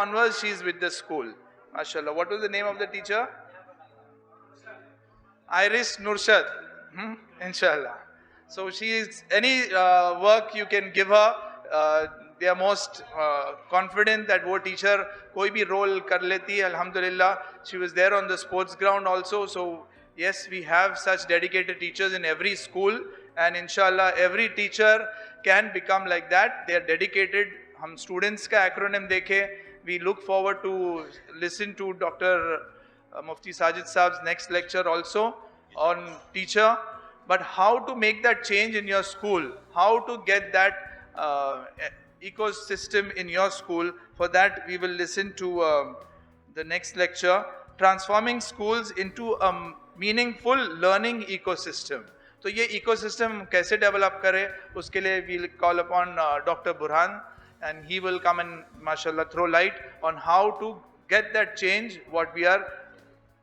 onwards, she is with the school. MashaAllah. What was the name of the teacher? Iris Nurshad. Inshallah. So she is, any work you can give her, they are most confident that wo teacher koi bhi role kar leti hai. Alhamdulillah, she was there on the sports ground also. So yes, we have such dedicated teachers in every school, and inshallah every teacher can become like that. They are dedicated. Hum students ka acronym dekhe, we look forward to listen to Dr. Mufti Sajid Saab's next lecture also on teacher. But how to make that change in your school, how to get that ecosystem in your school, for that we will listen to the next lecture, transforming schools into a meaningful learning ecosystem. तो ये ecosystem कैसे develop करें, उसके लिए we'll call upon Dr. Burhan, and he will come and mashallah throw light on how to get that change what we are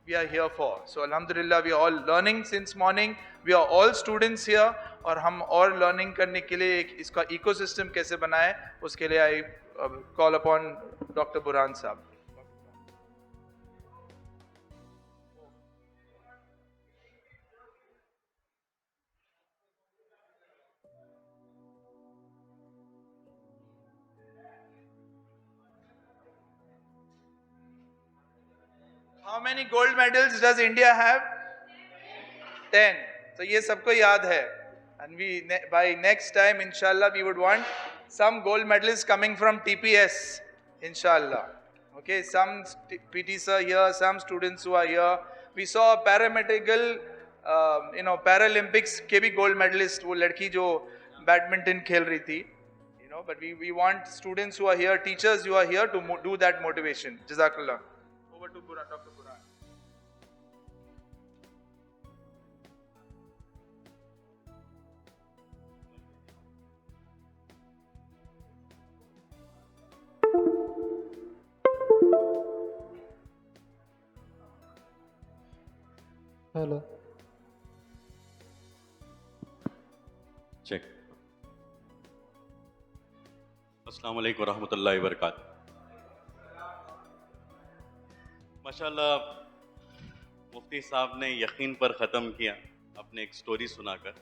here for. So alhamdulillah, we are all learning since morning. We are all students here, और हम और learning करने के लिए इसका ecosystem कैसे बनाए, उसके लिए I call upon Dr. Burhan साहब. How many gold medals does India have? 10. So ये सबको याद है. And we, by next time, inshallah, we would want some gold medalists coming from TPS, inshallah. Okay, some PTs are here, some students who are here. We saw a paramedical, Paralympics के भी gold medalist, वो लड़की जो badminton खेल रही थी. But we want students who are here, teachers who are here to do that motivation. Jazakallah. Over to Dr. Burhan. Hello. Check. Assalamu alaikum warahmatullahi wabarakatuh. माशाल्लाह मुफ्ती साहब ने यकीन पर ख़त्म किया अपने एक स्टोरी सुनाकर.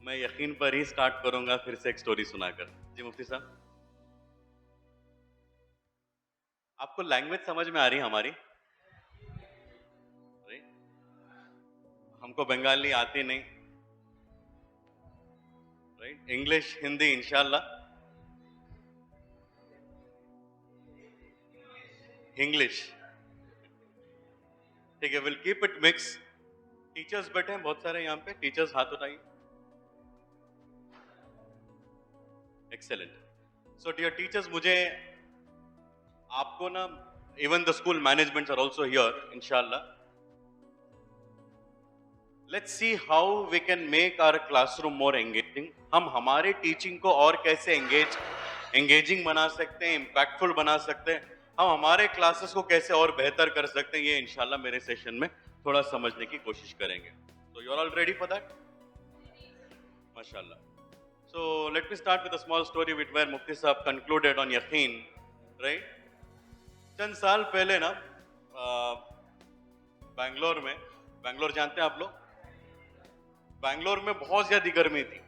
मैं यकीन पर ही स्टार्ट करूंगा फिर से एक स्टोरी सुनाकर. जी मुफ्ती साहब, आपको लैंग्वेज समझ में आ रही हमारी? हमको बंगाली आती नहीं, राइट? इंग्लिश, हिंदी इंशाल्लाह. इंग्लिश ठीक है, will keep it mix. Teachers बैठे हैं बहुत सारे यहाँ पे. टीचर्स हाथ उठाइए. एक्सेलेंट. सो डियर टीचर्स, मुझे आपको ना, even the school managements are also here इंशाल्लाह. Let's see how we can make our classroom more engaging. हम हमारे टीचिंग को और कैसे एंगेजिंग बना सकते हैं, इम्पैक्टफुल बना सकते हैं, हम हमारे क्लासेस को कैसे और बेहतर कर सकते हैं, ये इंशाल्लाह मेरे सेशन में थोड़ा समझने की कोशिश करेंगे. So you are all ready for that? माशाल्लाह. So let me start with a small story with where मुफ्ती साहब concluded on यकीन, right? चंद साल पहले ना बैंगलोर जानते हैं आप लोग? बैंगलोर में बहुत ज़्यादा गर्मी थी,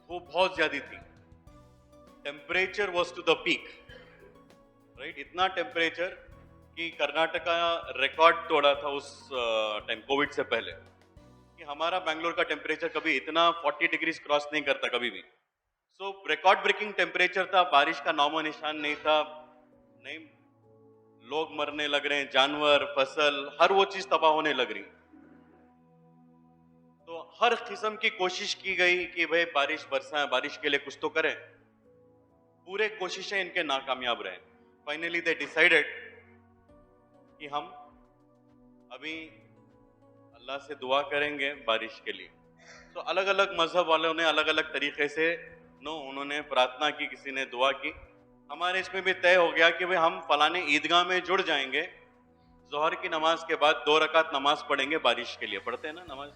वो बहुत ज़्यादा थी. Temperature was to the peak, right? इतना टेम्परेचर कि कर्नाटका रिकॉर्ड तोड़ा था उस टाइम, कोविड से पहले, कि हमारा बैंगलोर का टेम्परेचर कभी इतना 40 डिग्रीज क्रॉस नहीं करता कभी भी. सो रिकॉर्ड ब्रेकिंग टेम्परेचर था. बारिश का नामो निशान नहीं था. नहीं, लोग मरने लग रहे हैं, जानवर, फसल, हर वो चीज तबाह होने लग रही. तो हर किस्म की कोशिश की गई कि भाई बारिश बरसाएं, बारिश के लिए कुछ तो करें. पूरे कोशिशें इनके नाकामयाब रहे. फाइनली दे डिसाइडेड कि हम अभी अल्लाह से दुआ करेंगे बारिश के लिए. तो अलग अलग मजहब वालों ने अलग अलग तरीके से उन्होंने प्रार्थना की, किसी ने दुआ की. हमारे इसमें भी तय हो गया कि भाई हम फलाने ईदगाह में जुड़ जाएंगे, जोहर की नमाज के बाद 2 रकात नमाज पढ़ेंगे बारिश के लिए. पढ़ते हैं ना नमाज?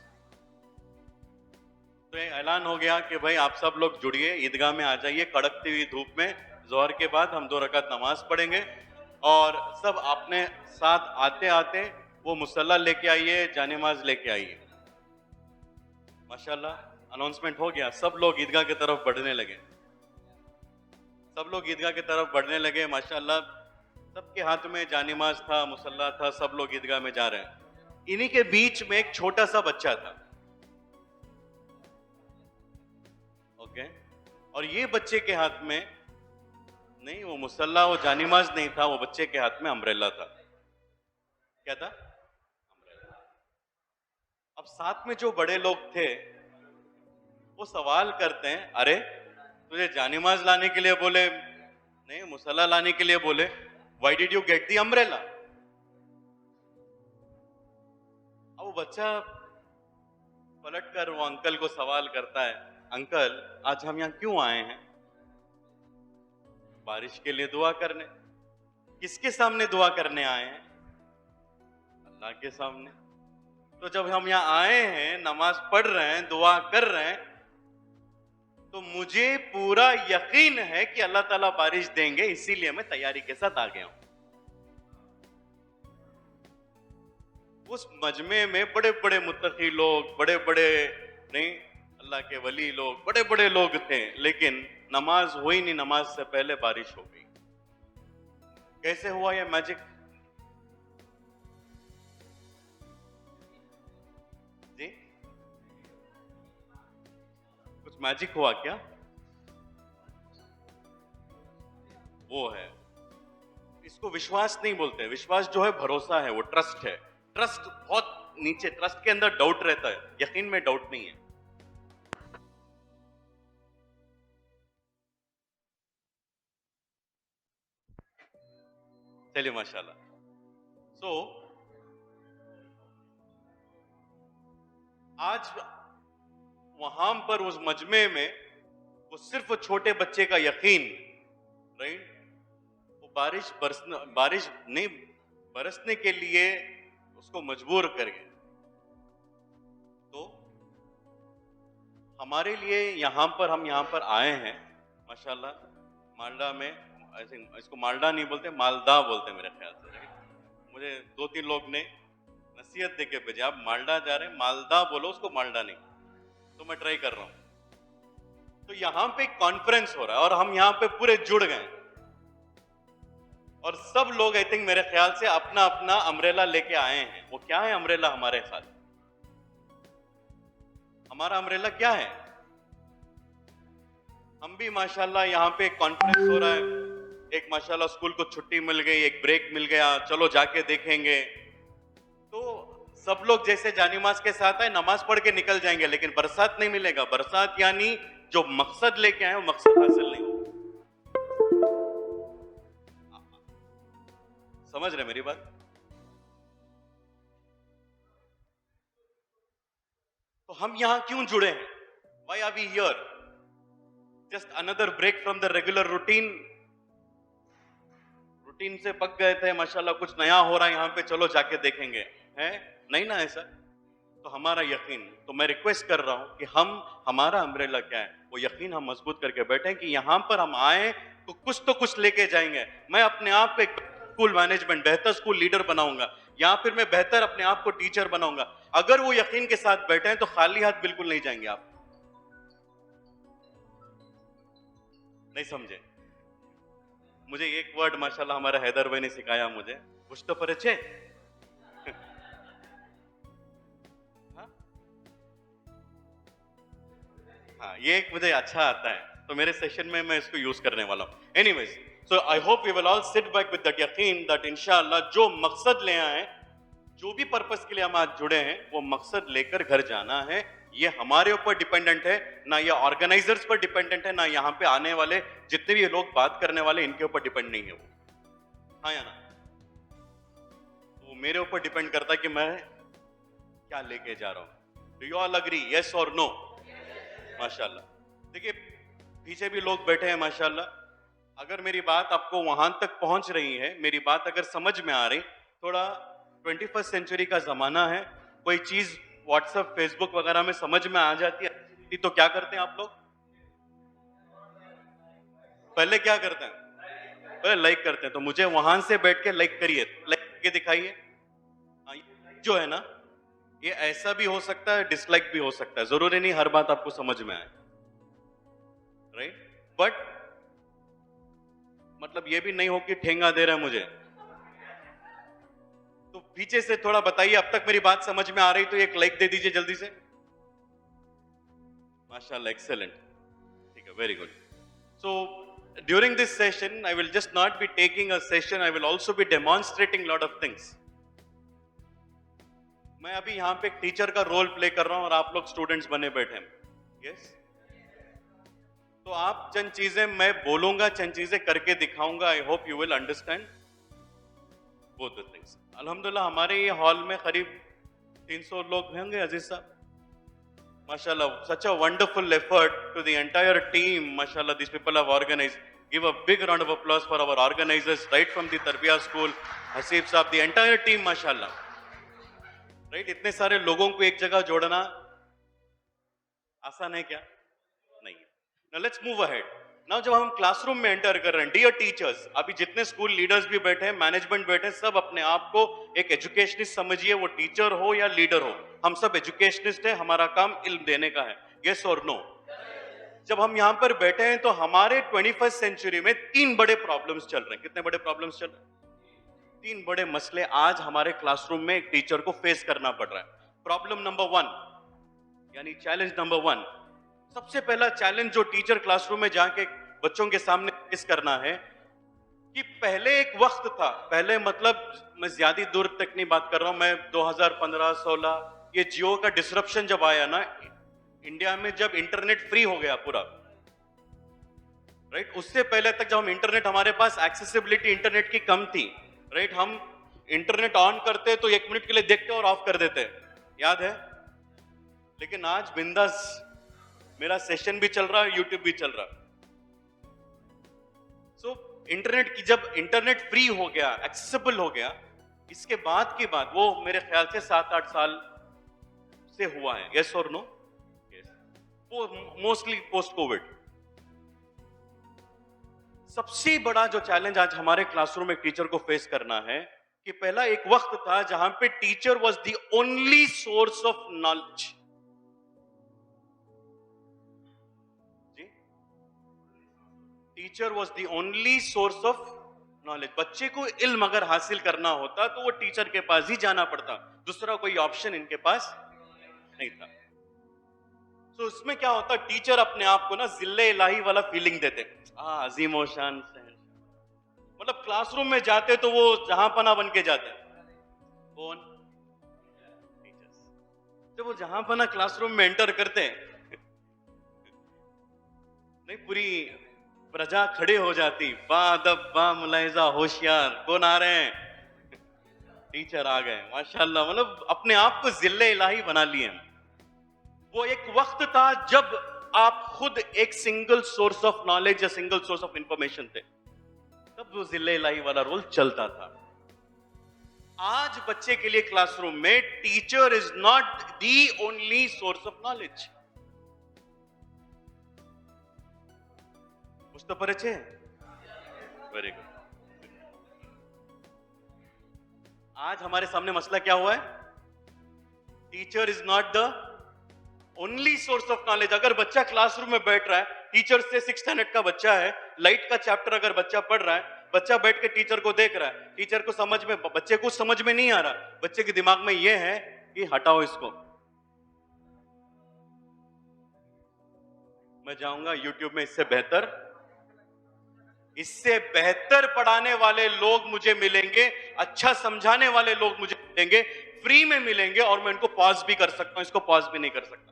तो ऐलान हो गया कि भाई आप सब लोग जुड़िए, ईदगाह में आ जाइए. कड़कती हुई धूप में जोहर के बाद हम 2 रकात नमाज पढ़ेंगे. और सब अपने साथ आते आते वो मुसल्ला लेके आइए, जानेमाज लेके आइए। माशाल्लाह अनाउंसमेंट हो गया, सब लोग ईदगाह की तरफ बढ़ने लगे, सब लोग ईदगाह की तरफ बढ़ने लगे। माशाल्लाह सबके हाथ में जानेमाज था, मुसल्ला था, सब लोग ईदगाह में जा रहे हैं। इन्हीं के बीच में एक छोटा सा बच्चा था, ओके, और ये बच्चे के हाथ में नहीं वो मुसल्ला, वो जानेमाज नहीं था, वो बच्चे के हाथ में अम्ब्रेला था। क्या था? अम्ब्रेला। अब साथ में जो बड़े लोग थे वो सवाल करते हैं, अरे तुझे जानेमाज लाने के लिए बोले नहीं, मुसल्ला लाने के लिए बोले, why did you get the umbrella? अब वो बच्चा पलट कर वो अंकल को सवाल करता है, अंकल आज हम यहाँ क्यों आए हैं? बारिश के लिए दुआ करने। किसके सामने दुआ करने आए हैं? अल्लाह के सामने। तो जब हम यहाँ आए हैं, नमाज पढ़ रहे हैं, दुआ कर रहे हैं, तो मुझे पूरा यकीन है कि अल्लाह ताला बारिश देंगे, इसीलिए मैं तैयारी के साथ आ गया हूं। उस मजमे में बड़े बड़े मुत्तकी लोग, बड़े बड़े नहीं अल्लाह के वली लोग, बड़े बड़े लोग थे, लेकिन नमाज हुई नहीं, नमाज से पहले बारिश हो गई। कैसे हुआ ये मैजिक? जी कुछ मैजिक हुआ क्या? वो है, इसको विश्वास नहीं बोलते। विश्वास जो है भरोसा है, वो ट्रस्ट है। ट्रस्ट बहुत नीचे, ट्रस्ट के अंदर डाउट रहता है, यकीन में डाउट नहीं है। चलिए माशाल्लाह। सो आज वहां पर उस मजमे में वो सिर्फ छोटे बच्चे का यकीन, राइट, वो बारिश नहीं बरसने के लिए उसको मजबूर कर गए। तो हमारे लिए यहाँ पर, हम यहाँ पर आए हैं माशाल्लाह, माल्डा में, आई थिंक इसको माल्डा नहीं बोलते, मालदा बोलते मेरे ख्याल से, राइट। मुझे 2-3 लोग ने नसीहत देके भेजा, आप माल्डा जा रहे हैं, मालदा बोलो उसको, माल्डा नहीं। तो मैं ट्राई कर रहा हूं। तो यहाँ पे एक कॉन्फ्रेंस हो रहा है और हम यहाँ पे पूरे जुड़ गए, और सब लोग आई थिंक मेरे ख्याल से अपना अपना अम्ब्रेला लेके आए हैं। वो क्या है अम्ब्रेला हमारे साथ? हमारा अम्ब्रेला क्या है? हम भी माशाल्लाह यहाँ पे एक कॉन्फ्रेंस हो रहा है, एक माशाल्लाह स्कूल को छुट्टी मिल गई, एक ब्रेक मिल गया, चलो जाके देखेंगे। तो सब लोग जैसे जानिमाज के साथ आए, नमाज पढ़ के निकल जाएंगे, लेकिन बरसात नहीं मिलेगा। बरसात यानी जो मकसद लेके आए वो मकसद हासिल नहीं होगा। समझ रहे मेरी बात? तो हम यहां क्यों जुड़े हैं? Why are we here? Just another break from the regular routine. Routine से पक गए थे, माशाल्लाह कुछ नया हो रहा है यहाँ पे, चलो जाके देखेंगे, है नहीं ना ऐसा? तो हमारा यकीन, तो मैं रिक्वेस्ट कर रहा हूं कि हमारा अम्ब्रेला क्या है, वो यकीन हम मजबूत करके बैठे कि यहाँ पर हम आए तो कुछ लेके जाएंगे। मैं अपने आप को एक स्कूल मैनेजमेंट, बेहतर स्कूल लीडर बनाऊंगा, या फिर मैं बेहतर अपने आप को टीचर बनाऊंगा। अगर वो यकीन के साथ बैठे हैं तो खाली हाथ बिल्कुल नहीं जाएंगे आप। नहीं समझे? मुझे एक वर्ड माशाल्लाह हमारा हैदर भाई ने सिखाया मुझे, कुछ तो परिचय। हाँ, ये एक मुझे अच्छा आता है, तो मेरे सेशन में मैं इसको यूज करने वाला हूँ। Anyways, so I hope we will all sit back with that यकीन दैट इंशाअल्लाह जो मकसद ले आए, जो भी पर्पस के लिए हम आज जुड़े हैं, वो मकसद लेकर घर जाना है। ये हमारे ऊपर डिपेंडेंट है ना, ये ऑर्गेनाइजर्स पर डिपेंडेंट है ना, यहाँ पे आने वाले जितने भी लोग बात करने वाले इनके ऊपर डिपेंड नहीं है वो, हाँ या ना? वो मेरे ऊपर डिपेंड करता है कि मैं क्या लेके जा रहा हूँ। Do you all agree? Yes और नो? माशाल्लाह। देखिए पीछे भी लोग बैठे हैं माशाल्लाह। अगर मेरी बात आपको वहां तक पहुंच रही है, मेरी बात अगर समझ में आ रही, थोड़ा 21st सेंचुरी का जमाना है, कोई चीज व्हाट्सएप फेसबुक वगैरह में समझ में आ जाती है तो क्या करते हैं आप लोग? पहले क्या करते हैं? बोले लाइक करते हैं, तो मुझे वहां से बैठ के लाइक करिए, लाइक करके दिखाइए। हाँ, ये जो है ना, ये ऐसा भी हो सकता है, डिसलाइक भी हो सकता है, जरूरी नहीं हर बात आपको समझ में आए, राइट? बट मतलब ये भी नहीं हो कि ठेंगा दे रहा है मुझे, तो पीछे से थोड़ा बताइए, अब तक मेरी बात समझ में आ रही तो एक लाइक दे दीजिए जल्दी से। माशाल्लाह, एक्सेलेंट, ठीक है, very good. So during this session, I will just not be taking a session, I will also be demonstrating lot of things. मैं अभी यहाँ पे एक टीचर का रोल प्ले कर रहा हूँ और आप लोग स्टूडेंट्स बने बैठे हैं, yes? तो आप चंद चीजें मैं बोलूंगा, चंद चीजें करके दिखाऊंगा, आई hope you will understand both the things. अल्हम्दुलिल्लाह हमारे ये हॉल में करीब 300 लोग होंगे अजीज साहब, Mashallah, such a wonderful effort to the entire team. Mashallah, these people have organized. Give a big round of applause for our organizers, right from the Tarbiyah school, Hasib Saab, the entire team, Mashallah. Right? इतने सारे लोगों को एक जगह जोड़ना आसान है क्या? नहीं। Now let's move ahead. Now जब हम क्लासरूम में एंटर कर रहे हैं, डियर टीचर्स, अभी जितने स्कूल लीडर्स भी बैठे हैं, मैनेजमेंट बैठे हैं, सब अपने आप को एक एजुकेशनिस्ट समझिए, वो टीचर हो या लीडर हो, हम सब एजुकेशनिस्ट हैं, हमारा काम इल्म देने का है, यस और नो? जब हम यहाँ पर बैठे हैं तो हमारे 21st सेंचुरी में 3 बड़े प्रॉब्लम्स चल रहे हैं। कितने बड़े प्रॉब्लम्स चल रहे हैं? 3 बड़े मसले आज हमारे क्लासरूम में एक टीचर को फेस करना पड़ रहा है। प्रॉब्लम नंबर 1 यानी चैलेंज नंबर 1, सबसे पहला चैलेंज जो टीचर क्लासरूम में जाके बच्चों के सामने फेस करना है कि पहले एक वक्त था, पहले मतलब मैं ज्यादा दूर तक नहीं बात कर रहा हूं, मैं 2015-16 ये जियो का डिसरप्शन जब आया ना इंडिया में, जब इंटरनेट फ्री हो गया पूरा, राइट? उससे पहले तक जब हम इंटरनेट, हमारे पास एक्सेसिबिलिटी इंटरनेट की कम थी, राइट? हम इंटरनेट ऑन करते तो 1 मिनट के लिए देखते और ऑफ कर देते, याद है? लेकिन आज बिंदास मेरा सेशन भी चल रहा है, यूट्यूब भी चल रहा है। सो इंटरनेट की, जब इंटरनेट फ्री हो गया, एक्सेसिबल हो गया, इसके बाद की बात, वो मेरे ख्याल से 7-8 साल से हुआ है, यस और नो? यस, वो मोस्टली पोस्ट कोविड। सबसे बड़ा जो चैलेंज आज हमारे क्लासरूम में टीचर को फेस करना है कि पहला एक वक्त था जहां पे teacher was the only source of knowledge. जी, teacher was the only source of knowledge. बच्चे को इल्म अगर हासिल करना होता तो वो टीचर के पास ही जाना पड़ता, दूसरा कोई ऑप्शन इनके पास नहीं था। तो इसमें क्या होता, टीचर अपने आप को ना जिल्ले इलाही वाला फीलिंग देते, अजीम ओ शान से, मतलब क्लासरूम में जाते तो वो जहां पना बन के जाते। कौन? टीचर्स। जब वो जहां पना क्लासरूम में एंटर करते नहीं, पूरी प्रजा खड़े हो जाती, बादब बा मुलाहिजा होशियार, कौन आ रहे हैं? टीचर आ गए, माशाल्लाह, मतलब अपने आप को जिल्ले इलाही बना लिए। वो एक वक्त था जब आप खुद एक सिंगल सोर्स ऑफ नॉलेज या सिंगल सोर्स ऑफ इंफॉर्मेशन थे, तब वो जिले इलाही वाला रोल चलता था। आज बच्चे के लिए क्लासरूम में teacher is not the only source of knowledge. बुझते पड़े? Very good. आज हमारे सामने मसला क्या हुआ है? Teacher is not the only source of knowledge. अगर बच्चा क्लासरूम में बैठ रहा है, टीचर से 6th स्टैंडर्ड का बच्चा है, लाइट का चैप्टर अगर बच्चा पढ़ रहा है, बच्चा बैठ के टीचर को देख रहा है, टीचर को समझ में, बच्चे को समझ में नहीं आ रहा, बच्चे के दिमाग में यह है कि हटाओ इसको, मैं जाऊंगा यूट्यूब में, इससे बेहतर पढ़ाने वाले लोग मुझे मिलेंगे, अच्छा समझाने वाले लोग मुझे मिलेंगे, फ्री में मिलेंगे, और मैं इनको पॉज भी कर सकता हूं, इसको पॉज भी नहीं कर सकता।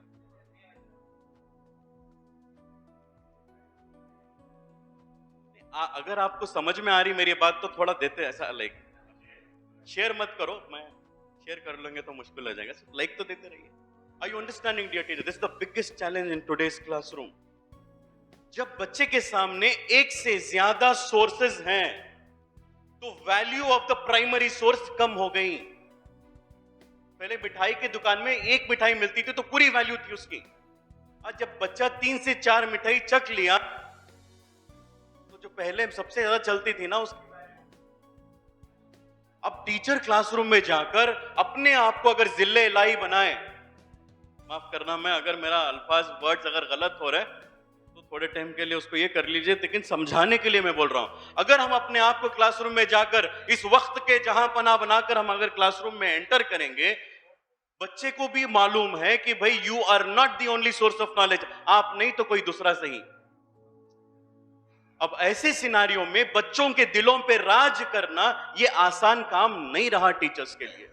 अगर आपको समझ में आ रही मेरी बात तो थोड़ा देते, ऐसा लाइक शेयर मत करो, मैं शेयर कर लेंगे तो मुश्किल हो जाएगा, लाइक तो देते रहिए। Are you understanding dear teacher? This is the biggest challenge in today's classroom. जब बच्चे के सामने एक से ज्यादा सोर्सेज हैं तो value of the primary source कम हो गई। पहले मिठाई की दुकान में एक मिठाई मिलती थी तो पूरी वैल्यू थी उसकी। आज जब बच्चा 3 से 4 मिठाई चख लिया तो जो पहले सबसे ज्यादा चलती थी ना उस। अब टीचर क्लासरूम में जाकर अपने आप को अगर जिले लाई बनाए, माफ करना मैं अगर मेरा अल्फाज वर्ड्स अगर गलत हो रहे हैं तो थोड़े टाइम के लिए उसको ये कर लीजिए, लेकिन समझाने के लिए मैं बोल रहा हूं। अगर हम अपने आप को क्लासरूम में जाकर इस वक्त के जहां पना बनाकर हम अगर क्लासरूम में एंटर करेंगे, बच्चे को भी मालूम है कि भाई you are not the only source of knowledge, आप नहीं तो कोई दूसरा सही। अब ऐसे सिनारियों में बच्चों के दिलों पे राज करना यह आसान काम नहीं रहा टीचर्स के लिए।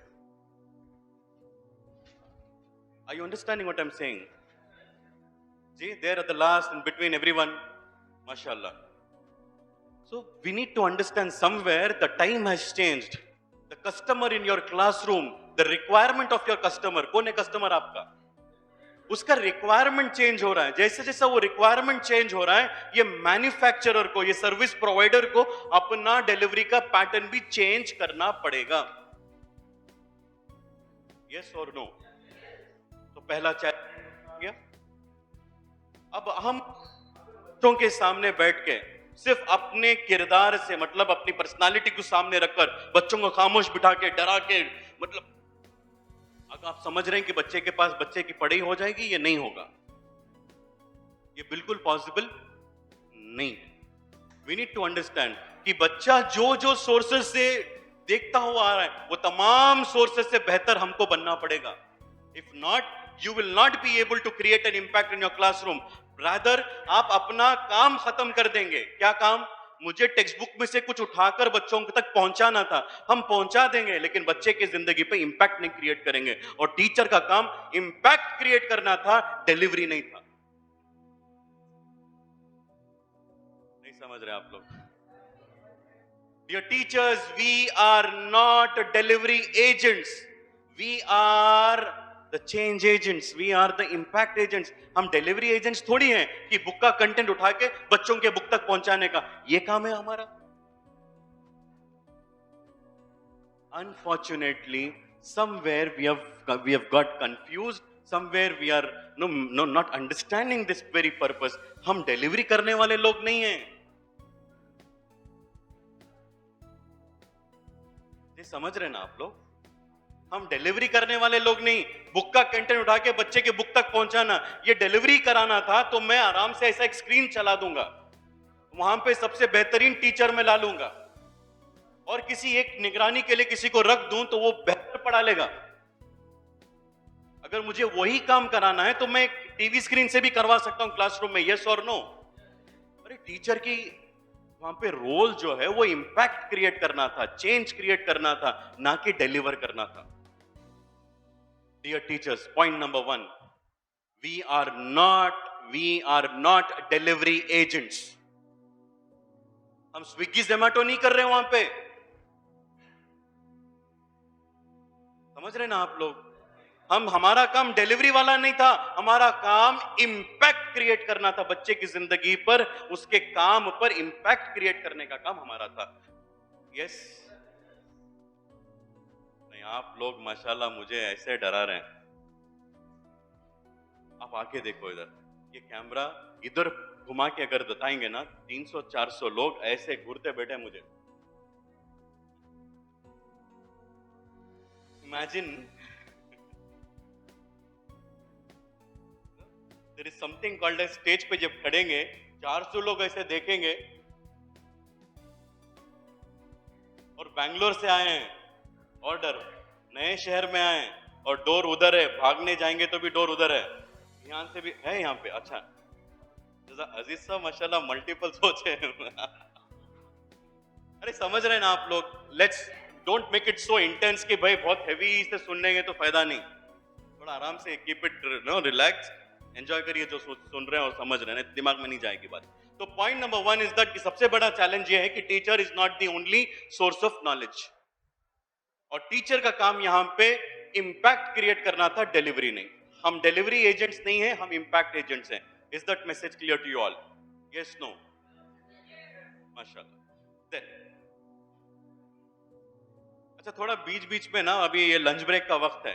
Are you understanding what I'm saying? See, there at the last and between everyone, mashallah. So we need to understand somewhere the time has changed. The customer in your classroom, the requirement of your customer, कौन है customer आपका? उसका requirement change हो रहा है। जैसे जैसा वो रिक्वायरमेंट चेंज हो रहा है, ये मैन्युफैक्चरर को, ये सर्विस प्रोवाइडर को अपना डिलीवरी का पैटर्न भी चेंज करना पड़ेगा। यस और नो? तो पहला चैलेंज गया। अब हम बच्चों के सामने बैठ के सिर्फ अपने किरदार से, मतलब अपनी पर्सनालिटी को सामने रखकर बच्चों को खामोश बिठा के, डरा के, मतलब अगर आप समझ रहे हैं कि बच्चे के पास बच्चे की पढ़ाई हो जाएगी, ये नहीं होगा, ये बिल्कुल पॉसिबल नहीं है। वी नीड टू अंडरस्टैंड कि बच्चा जो जो सोर्सेस से देखता हुआ आ रहा है, वो तमाम सोर्सेस से बेहतर हमको बनना पड़ेगा। If not, you will not be able to create an impact in your classroom. Rather, आप अपना काम खत्म कर देंगे। क्या काम? मुझे टेक्स्ट बुक में से कुछ उठाकर बच्चों तक पहुंचाना था, हम पहुंचा देंगे, लेकिन बच्चे की जिंदगी पे इंपैक्ट नहीं क्रिएट करेंगे। और टीचर का काम इंपैक्ट क्रिएट करना था, डिलीवरी नहीं था। नहीं समझ रहे आप लोग? Dear teachers, we are not delivery agents. We are the change agents, we are the impact agents. हम डिलीवरी एजेंट्स थोड़ी हैं कि बुक का कंटेंट उठा के बच्चों के बुक तक पहुंचाने का ये काम है हमारा। Unfortunately, somewhere we have got confused, somewhere we are not understanding this very purpose. हम डिलीवरी करने वाले लोग नहीं हैं। ये समझ रहे ना आप लोग? हम डिलीवरी करने वाले लोग नहीं। बुक का कंटेंट उठा के बच्चे के बुक तक पहुंचाना, ये डिलीवरी कराना था तो मैं आराम से ऐसा एक स्क्रीन चला दूंगा, वहां पे सबसे बेहतरीन टीचर मैं ला लूंगा और किसी एक निगरानी के लिए किसी को रख दूं तो वो बेहतर पढ़ा लेगा। अगर मुझे वही काम कराना है तो मैं टीवी स्क्रीन से भी करवा सकता हूं क्लासरूम में। यस और नो? अरे टीचर की वहां पे रोल जो है वो इंपैक्ट क्रिएट करना था, चेंज क्रिएट करना था, ना कि डिलीवर करना था। Dear teachers, point number 1, we are not delivery agents. हम स्विगी जोमैटो नहीं कर रहे वहां पे। समझ रहे ना आप लोग? हमारा काम डिलीवरी वाला नहीं था, हमारा काम इंपैक्ट क्रिएट करना था बच्चे की जिंदगी पर, उसके काम पर इंपैक्ट क्रिएट करने का काम हमारा था। यस? नहीं, आप लोग माशाल्लाह मुझे ऐसे डरा रहे हैं। आप आके देखो इधर, ये कैमरा इधर घुमा के अगर बताएंगे ना, 300-400 लोग ऐसे घूरते बैठे मुझे। Imagine, there is something called a stage पे जब खड़ेंगे, 400 लोग ऐसे देखेंगे और बैंगलोर से आए हैं, ऑर्डर, नए शहर में आए और डोर उधर है, भागने जाएंगे तो भी डोर उधर है, यहाँ से भी है, यहाँ पे। अच्छा, अजीज साहब माशाल्लाह मल्टीपल सोच है। अरे समझ रहे हैं ना आप लोग? Let's don't make it so intense कि भाई बहुत हैवी से सुनेंगे तो फायदा नहीं। थोड़ा आराम से कीप इट रिलैक्स, एंजॉय करिए जो सुन रहे हैं और समझ रहे हैं, दिमाग में नहीं जाएगी बात। तो पॉइंट नंबर 1 इज दैट कि सबसे बड़ा चैलेंज ये है कि teacher is not the only source of knowledge, और टीचर का काम यहां पे इंपैक्ट क्रिएट करना था, डिलीवरी नहीं। हम डिलीवरी एजेंट्स नहीं हैं, हम इंपैक्ट एजेंट्स हैं। Is that message clear to you all? Yes, no? माशाल्लाह। अच्छा, थोड़ा बीच बीच में ना, अभी ये लंच ब्रेक का वक्त है,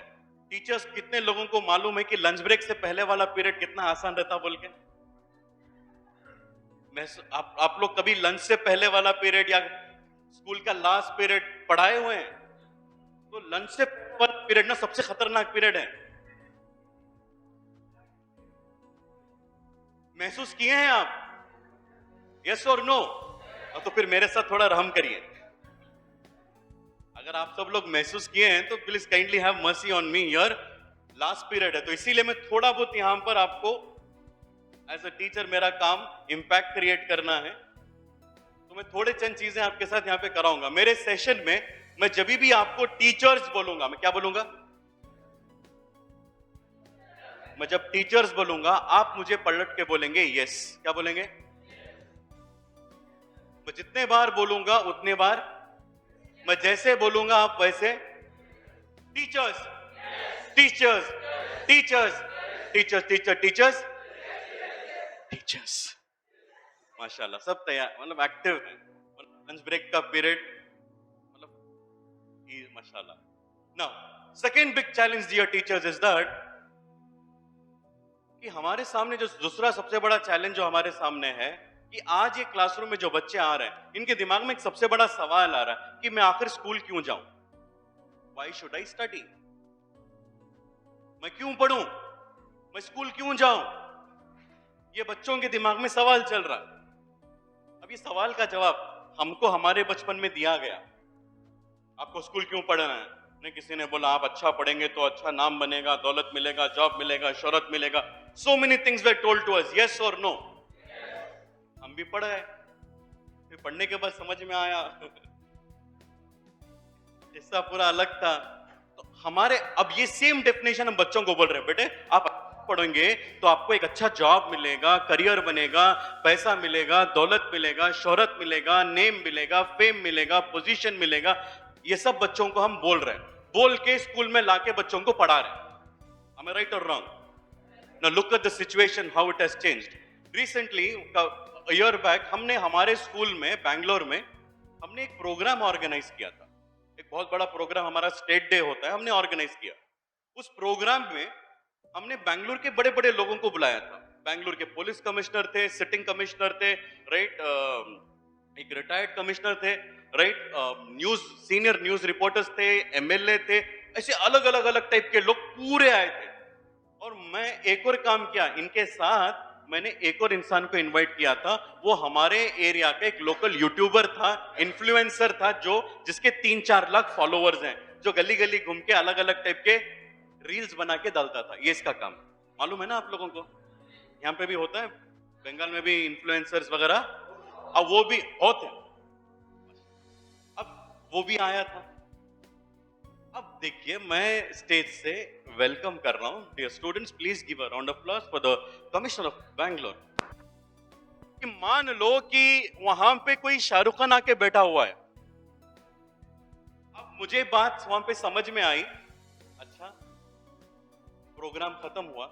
टीचर्स कितने लोगों को मालूम है कि लंच ब्रेक से पहले वाला पीरियड कितना आसान रहता बोल के? आप लोग कभी लंच से पहले वाला पीरियड या स्कूल का लास्ट पीरियड पढ़ाए हुए हैं? तो लंच से वाला पीरियड ना सबसे खतरनाक पीरियड है। महसूस किए हैं आप? यस और नो? तो फिर मेरे साथ थोड़ा रहम करिए। अगर आप सब लोग महसूस किए हैं तो please kindly have mercy on me. Your last period है, तो इसीलिए मैं थोड़ा बहुत यहां पर आपको एज अ टीचर मेरा काम इंपैक्ट क्रिएट करना है, तो मैं थोड़े चंद चीजें आपके साथ यहां पे कराऊंगा। मेरे सेशन में मैं जब भी आपको टीचर्स बोलूंगा, मैं क्या बोलूंगा? मैं जब टीचर्स बोलूंगा आप मुझे पलट के बोलेंगे यस। क्या बोलेंगे? मैं जितने बार बोलूंगा उतने बार, मैं जैसे बोलूंगा आप वैसे। Teachers teachers teachers teachers teacher teachers teachers. माशाल्लाह सब तैयार, मतलब एक्टिव है। लंच ब्रेक का पीरियड मतलब माशाल्लाह। Now second big challenge dear teachers is that कि हमारे सामने जो दूसरा सबसे बड़ा चैलेंज जो हमारे सामने है कि आज ये क्लासरूम में जो बच्चे आ रहे हैं इनके दिमाग में एक सबसे बड़ा सवाल आ रहा है कि मैं आखिर स्कूल क्यों जाऊं? Why should I study? मैं क्यों पढ़ूं? मैं स्कूल क्यों जाऊं? ये बच्चों के दिमाग में सवाल चल रहा है। अब ये सवाल का जवाब हमको हमारे बचपन में दिया गया। आपको स्कूल क्यों पढ़ना है? नहीं, किसी ने बोला आप अच्छा पढ़ेंगे तो अच्छा नाम बनेगा, दौलत मिलेगा, जॉब मिलेगा, शोहरत मिलेगा। So many things were told to us, yes or no? हम भी पढ़ गए, फिर पढ़ने के बाद समझ में आया हिस्सा पूरा अलग था। तो हमारे अब ये सेम डेफिनेशन हम बच्चों को बोल रहे हैं, बेटे आप पढ़ेंगे तो आपको एक अच्छा जॉब मिलेगा, करियर बनेगा, पैसा मिलेगा, दौलत मिलेगा, शोहरत मिलेगा, नेम मिलेगा, फेम मिलेगा, पोजीशन मिलेगा। ये सब बच्चों को हम बोल रहे हैं, बोल के स्कूल में लाके बच्चों को पढ़ा रहे हैं। Am I right or wrong? Now look at the situation, how it has changed. Recently, a year back, हमने हमारे स्कूल में बैंगलोर में हमने एक प्रोग्राम ऑर्गेनाइज किया था। एक बहुत बड़ा प्रोग्राम, हमारा स्टेट डे होता है, हमने ऑर्गेनाइज किया। उस प्रोग्राम में हमने बैंगलोर के बड़े बड़े लोगों को बुलाया था। बैंगलोर के पुलिस कमिश्नर थे, सिटिंग कमिश्नर थे, राइट, एक रिटायर्ड कमिश्नर थे, right, news senior news reporters थे, एमएलए थे, ऐसे अलग अलग अलग टाइप के लोग पूरे आए थे। और मैं एक और काम किया, इनके साथ मैंने एक और इंसान को इनवाइट किया था। वो हमारे एरिया का एक लोकल यूट्यूबर था, इन्फ्लुएंसर था, जो जिसके 3-4 लाख फॉलोअर्स हैं, जो गली गली घूम के अलग अलग टाइप के रील्स बना के डालता था। ये इसका काम मालूम है ना आप लोगों को? यहाँ पे भी होता है, बंगाल में भी इन्फ्लुएंसर्स वगैरह, अब वो भी होते हैं। अब वो भी आया था। अब देखिए, मैं स्टेज से वेलकम कर रहा हूं। Dear students, please give a round of applause for the commissioner of Bangalore. कि मान लो कि वहां पे कोई शाहरुख खान आके बैठा हुआ है। अब मुझे बात वहां पे समझ में आई। अच्छा, प्रोग्राम खत्म हुआ,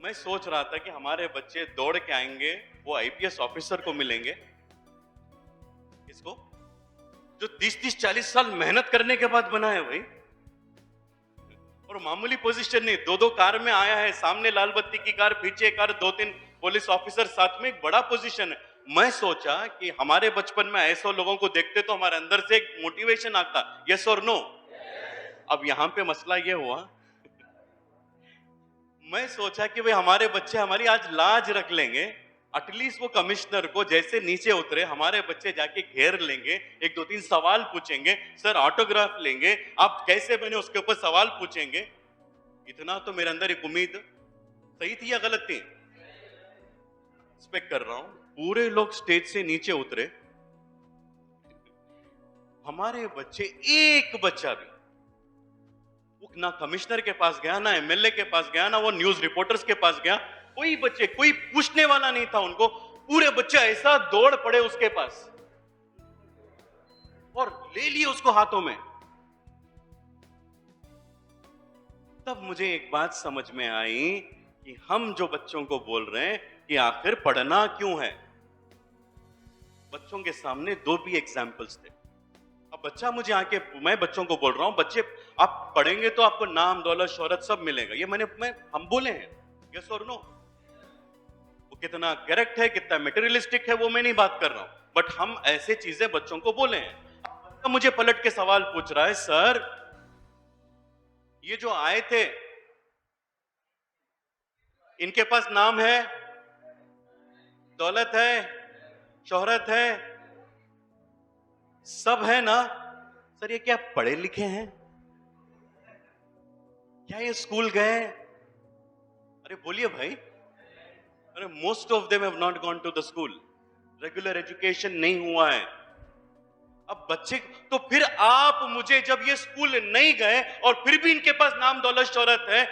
मैं सोच रहा था कि हमारे बच्चे दौड़ के आएंगे, वो आईपीएस ऑफिसर को मिलेंगे, इसको जो 30-30, 40 साल मेहनत करने के बाद बना है भाई। और मामूली पोजीशन नहीं, 2-2 कार में आया है, सामने लाल बत्ती की कार, पीछे कार, 2-3 पुलिस ऑफिसर साथ में, एक बड़ा पोजीशन है। मैं सोचा कि हमारे बचपन में ऐसे लोगों को देखते तो हमारे अंदर से एक मोटिवेशन आता, यस और नो। अब यहां पे मसला ये हुआ, मैं सोचा कि भाई हमारे बच्चे हमारी आज लाज रख लेंगे। एटलीस्ट वो कमिश्नर को जैसे नीचे उतरे, हमारे बच्चे जाके घेर लेंगे, 1-2-3 सवाल पूछेंगे, सर ऑटोग्राफ लेंगे, आप कैसे बने उसके ऊपर सवाल पूछेंगे। इतना तो मेरे अंदर एक उम्मीद सही थी या गलत थी? एक्सपेक्ट कर रहा हूं। पूरे लोग स्टेज से नीचे उतरे, हमारे बच्चे, एक बच्चा भी वो ना कमिश्नर के पास गया, ना एमएलए के पास गया, ना वो न्यूज रिपोर्टर्स के पास गया। कोई बच्चे, कोई पूछने वाला नहीं था उनको। पूरे बच्चे ऐसा दौड़ पड़े उसके पास और ले लिए उसको हाथों में। तब मुझे एक बात समझ में आई कि हम जो बच्चों को बोल रहे हैं कि आखिर पढ़ना क्यों है। बच्चों के सामने 2 भी एग्जाम्पल्स थे। अब बच्चा मुझे आके, मैं बच्चों को बोल रहा हूं, बच्चे आप पढ़ेंगे तो आपको नाम, दौलत, शोहरत सब मिलेगा, ये हम बोले हैं, यस और नो? वो कितना करेक्ट है, कितना मेटेरियलिस्टिक है, वो मैं नहीं बात कर रहा हूं, बट हम ऐसे चीजें बच्चों को बोले हैं। अब मुझे पलट के सवाल पूछ रहा है, सर ये जो आए थे इनके पास नाम है, दौलत है, शोहरत है, सब है ना? सर ये क्या पढ़े लिखे हैं? क्या ये स्कूल गए? अरे बोलिए भाई। अरे most of them have not gone to the school, regular education नहीं हुआ है। अब बच्चे तो फिर आप मुझे, जब ये स्कूल नहीं गए और फिर भी इनके पास नाम दौलत शोहरत है,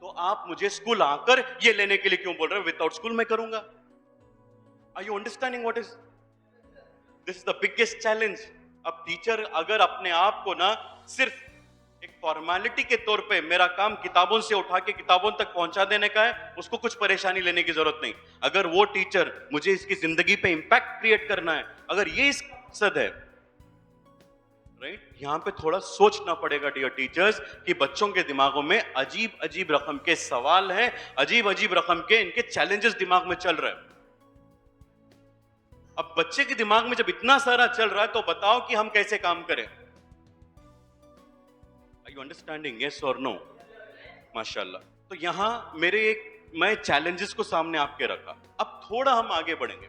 तो आप मुझे स्कूल आकर ये लेने के लिए क्यों बोल रहे हैं? विदाउट स्कूल मैं करूंगा। Are you understanding what is this? Is the biggest challenge. अब टीचर अगर अपने आप को ना सिर्फ एक फॉर्मेलिटी के तौर पे, मेरा काम किताबों से उठा के किताबों तक पहुंचा देने का है, उसको कुछ परेशानी लेने की जरूरत नहीं। अगर वो टीचर, मुझे इसकी जिंदगी पे इंपैक्ट क्रिएट करना है, अगर ये इसका मकसद है, राइट, यहां पे थोड़ा सोचना पड़ेगा डियर टीचर्स कि बच्चों के दिमागों में अजीब अजीब रकम के सवाल हैं, अजीब अजीब रकम के इनके चैलेंजेस दिमाग में चल रहे हैं। अब बच्चे के दिमाग में जब इतना सारा चल रहा है, तो बताओ कि हम कैसे काम करें? Are you understanding? यस और नो? माशाल्लाह। तो यहां मैं चैलेंजेस को सामने आपके रखा। अब थोड़ा हम आगे बढ़ेंगे।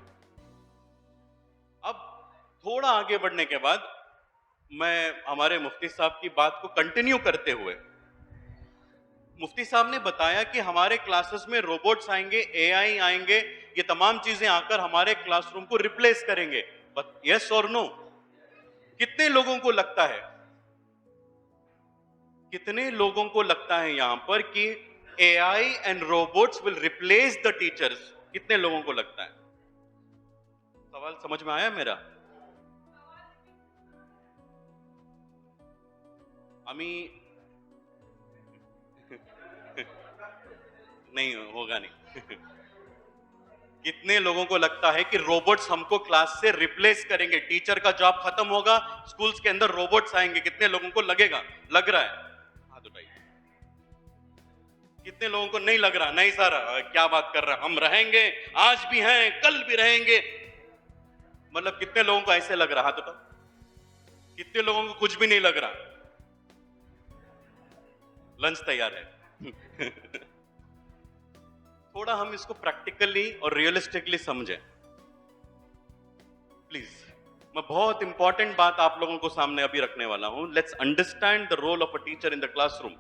अब थोड़ा आगे बढ़ने के बाद मैं हमारे मुफ्ती साहब की बात को कंटिन्यू करते हुए, मुफ्ती साहब ने बताया कि हमारे क्लासेस में रोबोट्स आएंगे, एआई आएंगे, ये तमाम चीजें आकर हमारे क्लासरूम को रिप्लेस करेंगे। बट यस और नो? कितने लोगों को लगता है, कितने लोगों को लगता है यहां पर कि AI and robots will replace the teachers? कितने लोगों को लगता है? सवाल समझ में आया मेरा? अमी नहीं होगा नहीं। कितने लोगों को लगता है कि रोबोट्स हमको क्लास से रिप्लेस करेंगे? टीचर का जॉब खत्म होगा, स्कूल्स के अंदर रोबोट्स आएंगे। कितने लोगों को लगेगा, लग रहा है? हाथ उठाइए। कितने लोगों को नहीं लग रहा? नहीं सर, क्या बात कर रहा है, हम रहेंगे, आज भी हैं, कल भी रहेंगे। मतलब कितने लोगों को ऐसे लग रहा? हाथ उठाओ। कितने लोगों को कुछ भी नहीं लग रहा? लंच तैयार है। थोड़ा हम इसको प्रैक्टिकली और रियलिस्टिकली समझें प्लीज। मैं बहुत इंपॉर्टेंट बात आप लोगों को सामने अभी रखने वाला हूं। Let's understand the role of a teacher in the classroom.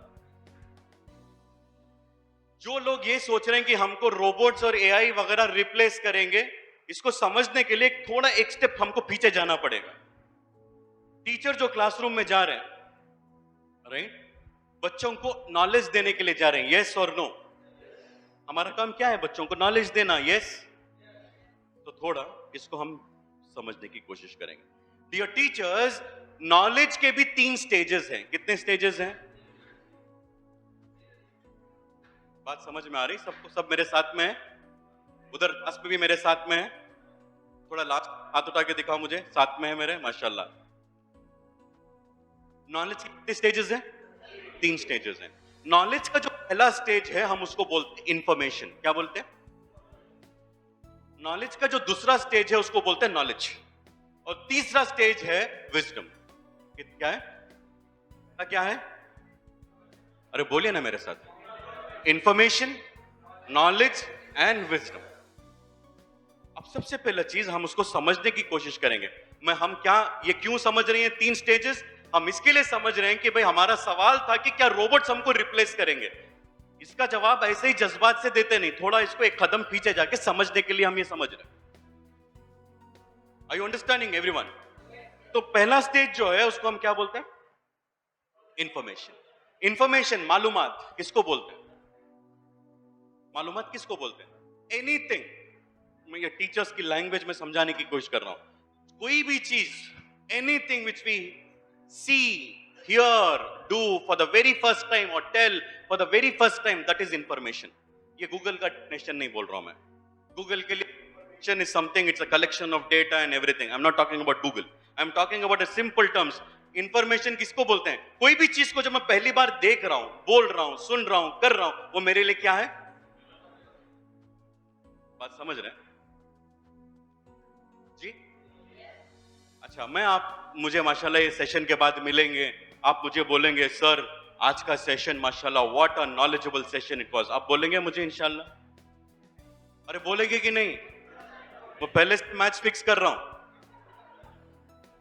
जो लोग ये सोच रहे हैं कि हमको रोबोट्स और एआई वगैरह रिप्लेस करेंगे, इसको समझने के लिए थोड़ा एक स्टेप हमको पीछे जाना पड़ेगा। टीचर जो क्लासरूम में जा रहे हैं, राइट, बच्चों को नॉलेज देने के लिए जा रहे हैं। यस और नो? हमारा काम क्या है? बच्चों को नॉलेज देना। यस? तो थोड़ा इसको हम समझने की कोशिश करेंगे। डियर टीचर्स, नॉलेज के भी 3 स्टेजेस हैं। कितने स्टेजेस हैं? बात समझ में आ रही सबको? सब मेरे साथ में है? उधर क्लास में भी मेरे साथ में है? थोड़ा लास्ट हाथ उठा के दिखाओ मुझे, साथ में है मेरे? माशाल्लाह। नॉलेज के कितने स्टेजेस हैं? 3 स्टेजेस हैं। नॉलेज का जो पहला स्टेज है, हम उसको बोलते हैं इंफॉर्मेशन। क्या बोलते हैं? नॉलेज का जो दूसरा स्टेज है, उसको बोलते हैं नॉलेज। और तीसरा स्टेज है विजडम। क्या है? क्या है? अरे बोलिए ना मेरे साथ। Information, knowledge and wisdom. अब सबसे पहला चीज हम उसको समझने की कोशिश करेंगे। ये क्यों समझ रहे हैं 3 स्टेजेस? हम इसके लिए समझ रहे हैं कि भाई हमारा सवाल था कि क्या रोबोट्स हमको रिप्लेस करेंगे। इसका जवाब ऐसे ही जज्बात से देते नहीं, थोड़ा इसको एक कदम पीछे जाके समझने के लिए हम ये समझ रहे हैं। Are you understanding everyone? तो पहला स्टेज जो है उसको हम क्या बोलते हैं? इंफॉर्मेशन। इंफॉर्मेशन, मालूमात किसको बोलते हैं? मालूमात किसको बोलते हैं? एनीथिंग। मैं ये टीचर्स की लैंग्वेज में समझाने की कोशिश कर रहा हूं। कोई भी चीज, anything which we see, hear, do for the very first time or tell for the very first time, that is information. ये गूगल का डेफिनेशन नहीं बोल रहा हूं मैं। गूगल के लिए information is something, it's a collection of data and everything. I'm not talking about Google. I'm talking about a simple terms. Information किसको बोलते हैं? कोई भी चीज को जब मैं पहली बार देख रहा हूं, बोल रहा हूं, सुन रहा हूं, कर रहा हूं, वो मेरे लिए क्या है? बात समझ रहे हैं जी? अच्छा, मुझे माशाल्लाह ये सेशन के बाद मिलेंगे, आप मुझे बोलेंगे सर आज का सेशन माशाल्लाह what a knowledgeable session it was, आप बोलेंगे मुझे इंशाल्लाह? अरे बोलेंगे कि नहीं? वो पहले से मैच फिक्स कर रहा हूं,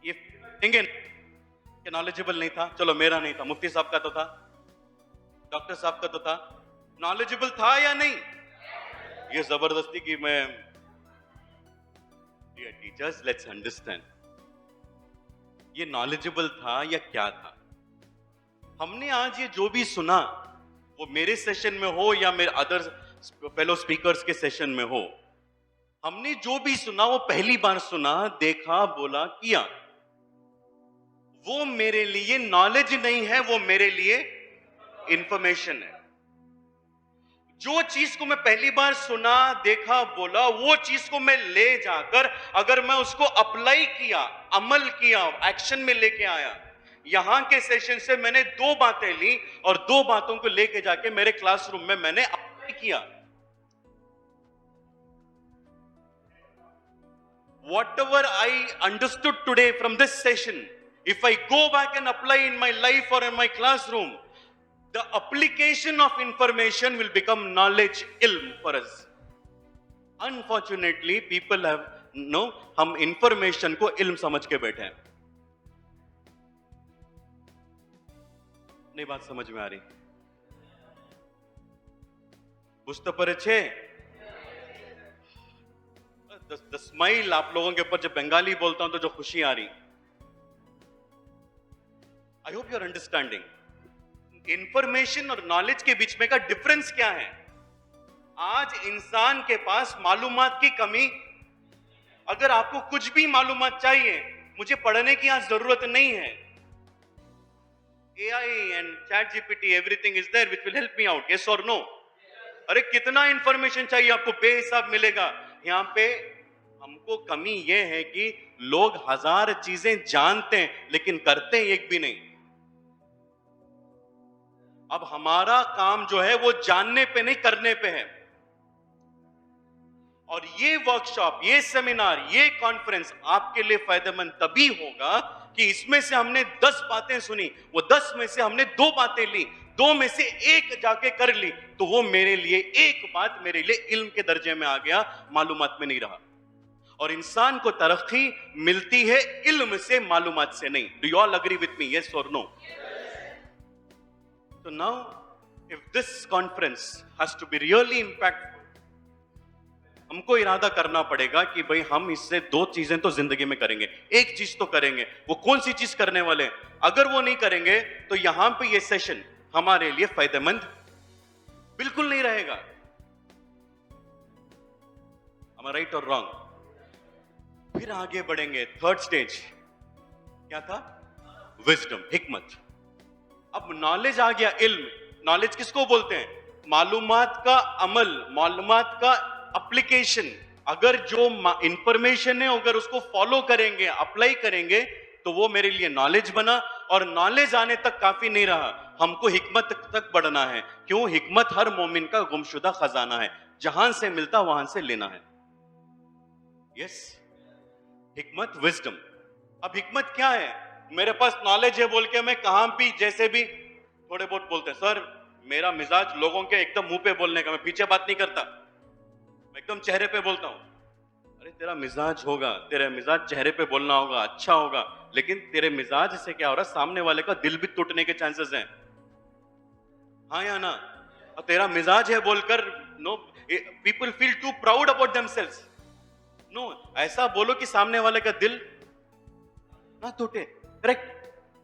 ये कहेंगे कि नॉलेजेबल नहीं था, चलो मेरा नहीं था, मुफ्ती साहब का तो था, डॉक्टर साहब का तो था, नॉलेजेबल था या नहीं? ये जबरदस्ती की मैं, डियर टीचर्स लेट्स अंडरस्टैंड, ये नॉलेजेबल था या क्या था? हमने आज ये जो भी सुना, वो मेरे सेशन में हो या मेरे अदर फेलो स्पीकर्स के सेशन में हो, हमने जो भी सुना वो पहली बार सुना, देखा, बोला, किया। वो मेरे लिए नॉलेज नहीं है, वो मेरे लिए इंफॉर्मेशन है। जो चीज को मैं पहली बार सुना, देखा, बोला, वो चीज को मैं ले जाकर अगर मैं उसको अप्लाई किया, अमल किया, एक्शन में लेके आया, यहां के सेशन से मैंने 2 बातें ली और 2 बातों को लेके जाके मेरे क्लासरूम में मैंने अप्लाई किया। Whatever I understood today from this session, if I go back and apply in my life or in my classroom, the application of information will become knowledge, ilm for us. Unfortunately, people have no, हम information को ilm समझ के बैठे हैं। नहीं बात समझ में आ रही? बुझते पर छे द स्माइल आप लोगों के ऊपर जब बंगाली बोलता हूं तो जो खुशी आ रही, I hope you are understanding. Information और नॉलेज के बीच में का डिफरेंस क्या है? आज इंसान के पास मालूमात की कमी, अगर आपको कुछ भी मालूमात चाहिए, मुझे पढ़ने की आज जरूरत नहीं है, AI and ChatGPT everything is there which will help me out, yes or no? अरे कितना इंफॉर्मेशन चाहिए आपको, बेहिसाब मिलेगा। यहां पे हमको कमी यह है कि लोग 1000 चीजें जानते हैं लेकिन करते एक भी नहीं। अब हमारा काम जो है वो जानने पे नहीं, करने पे है। और ये वर्कशॉप, ये सेमिनार, ये कॉन्फ्रेंस आपके लिए फायदेमंद तभी होगा कि इसमें से हमने 10 बातें सुनी, वो 10 में से हमने 2 बातें ली, 2 में से 1 जाके कर ली, तो वो मेरे लिए 1 बात मेरे लिए इल्म के दर्जे में आ गया, मालूमात में नहीं रहा। और इंसान को तरक्की मिलती है इल्म से, मालूमात से नहीं। Do you all agree with me, yes और no? So now, if this conference has to be really impactful, हमको इरादा करना पड़ेगा कि भाई हम इससे 2 चीजें तो जिंदगी में करेंगे, 1 चीज तो करेंगे। वो कौन सी चीज करने वाले हैं? अगर वो नहीं करेंगे तो यहां पे ये सेशन हमारे लिए फायदेमंद बिल्कुल नहीं रहेगा। Am I right or wrong? फिर आगे बढ़ेंगे, 3rd स्टेज क्या था? विजडम, हिकमत। अब नॉलेज आ गया, इल्म। नॉलेज किसको बोलते हैं? मालूमात का अमल, मालूमात का एप्लीकेशन। अगर जो इंफॉर्मेशन है अगर उसको फॉलो करेंगे, अप्लाई करेंगे, तो वो मेरे लिए नॉलेज बना। और नॉलेज आने तक काफी नहीं रहा, हमको हिकमत तक बढ़ना है। क्यों? हिकमत हर मोमिन का गुमशुदा खजाना है, जहां से मिलता वहां से लेना है। यस, हिकमत, विजडम। अब हिकमत क्या है? मेरे पास नॉलेज है बोल के मैं कहां भी जैसे भी थोड़े बहुत बोलते हैं। सर मेरा मिजाज लोगों के एकदम मुंह पे बोलने का, मैं पीछे बात नहीं करता, मैं एकदम चेहरे पे बोलता हूं। अरे तेरा मिजाज होगा, तेरा मिजाज चेहरे पे बोलना होगा, अच्छा होगा, लेकिन तेरे मिजाज से क्या हो रहा है? सामने वाले का दिल भी टूटने के चांसेस हैं, हाँ या ना? और तेरा मिजाज है बोलकर no, people feel to proud about themselves. No, ऐसा बोलो कि सामने वाले का दिल ना टूटे। करेक्ट?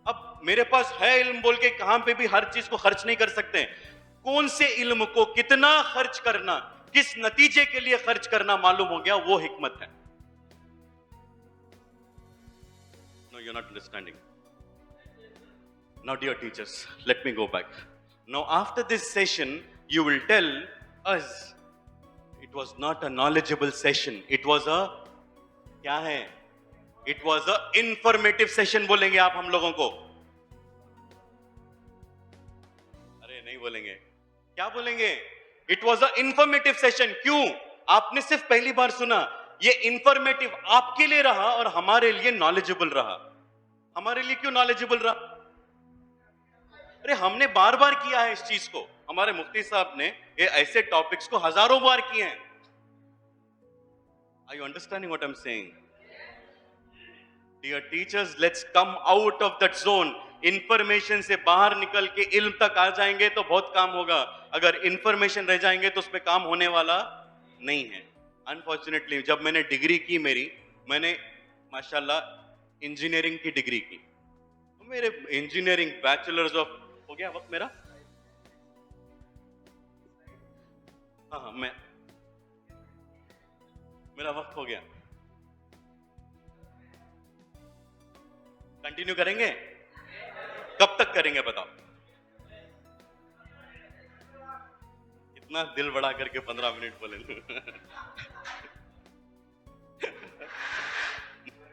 अब मेरे पास है इल्म बोल के कहां पे भी हर चीज को खर्च नहीं कर सकते। कौन से इल्म को कितना खर्च करना, किस नतीजे के लिए खर्च करना मालूम हो गया, वो हिकमत है। No, you are not understanding. Now dear teachers, let me go back. Now after this session you will tell us it was not a knowledgeable session, it was a क्या है? It was a informative session बोलेंगे आप हम लोगों को। अरे नहीं बोलेंगे, क्या बोलेंगे? It was a informative session। क्यों? आपने सिर्फ पहली बार सुना, ये इंफॉर्मेटिव आपके लिए रहा और हमारे लिए नॉलेजेबल रहा। हमारे लिए क्यों नॉलेजेबल रहा? अरे हमने बार बार किया है इस चीज को, हमारे मुफ्ती साहब ने ये ऐसे टॉपिक्स को हजारों बार किए हैं। Are you understanding what I am saying? Dear teachers, let's come out of that zone. Information से बाहर निकल के इल्म तक आ जाएंगे तो बहुत काम होगा। अगर इंफॉर्मेशन रह जाएंगे तो उस पर काम होने वाला नहीं है। अनफॉर्चुनेटली जब मैंने डिग्री की मैंने माशाल्लाह इंजीनियरिंग की डिग्री की। तो मेरे इंजीनियरिंग बैचलर्स ऑफ हो गया वक्त मेरा। हाँ मेरा वक्त हो गया। कंटिन्यू करेंगे? कब तक करेंगे बताओ? इतना दिल बड़ा करके 15 मिनट बोले।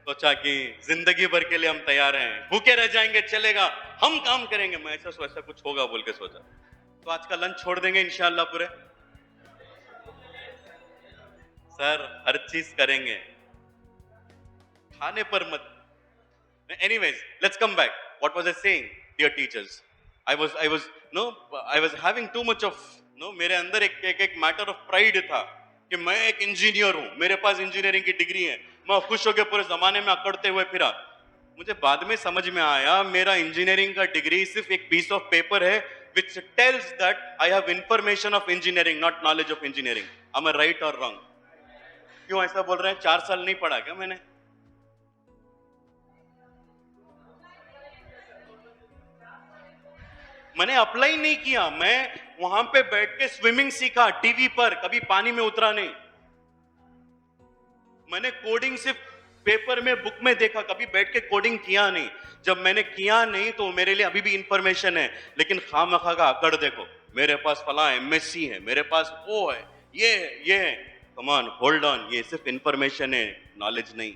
सोचा कि जिंदगी भर के लिए हम तैयार हैं, भूखे रह जाएंगे चलेगा, हम काम करेंगे। मैं ऐसा कुछ होगा बोल के सोचा। तो आज का लंच छोड़ देंगे इंशाल्लाह पूरे। सर हर चीज करेंगे, खाने पर मत। Anyways, let's come back. What was I saying, dear teachers? I was having too much of मेरे अंदर एक मैटर ऑफ प्राइड था कि मैं एक इंजीनियर हूं, मेरे पास इंजीनियरिंग की डिग्री है। मैं खुश होकर पूरे जमाने में अकड़ते हुए फिरा। मुझे बाद में समझ में आया मेरा इंजीनियरिंग का डिग्री सिर्फ एक पीस ऑफ पेपर है which tells that I have information of engineering, not knowledge of engineering. Am I right or wrong? क्यों ऐसा बोल रहे हैं? 4 साल नहीं पढ़ा क्या मैंने? मैंने अप्लाई नहीं किया। मैं वहां पे बैठ के स्विमिंग सीखा टीवी पर, कभी पानी में उतरा नहीं। मैंने कोडिंग सिर्फ पेपर में, बुक में देखा, कभी बैठ के कोडिंग किया नहीं। जब मैंने किया नहीं तो मेरे लिए अभी भी इंफॉर्मेशन है, लेकिन खामखा का अकड़ देखो, मेरे पास फला एमएससी है, मेरे पास वो है, ये है। कम ऑन, होल्ड ऑन, ये सिर्फ इंफॉर्मेशन है, नॉलेज नहीं।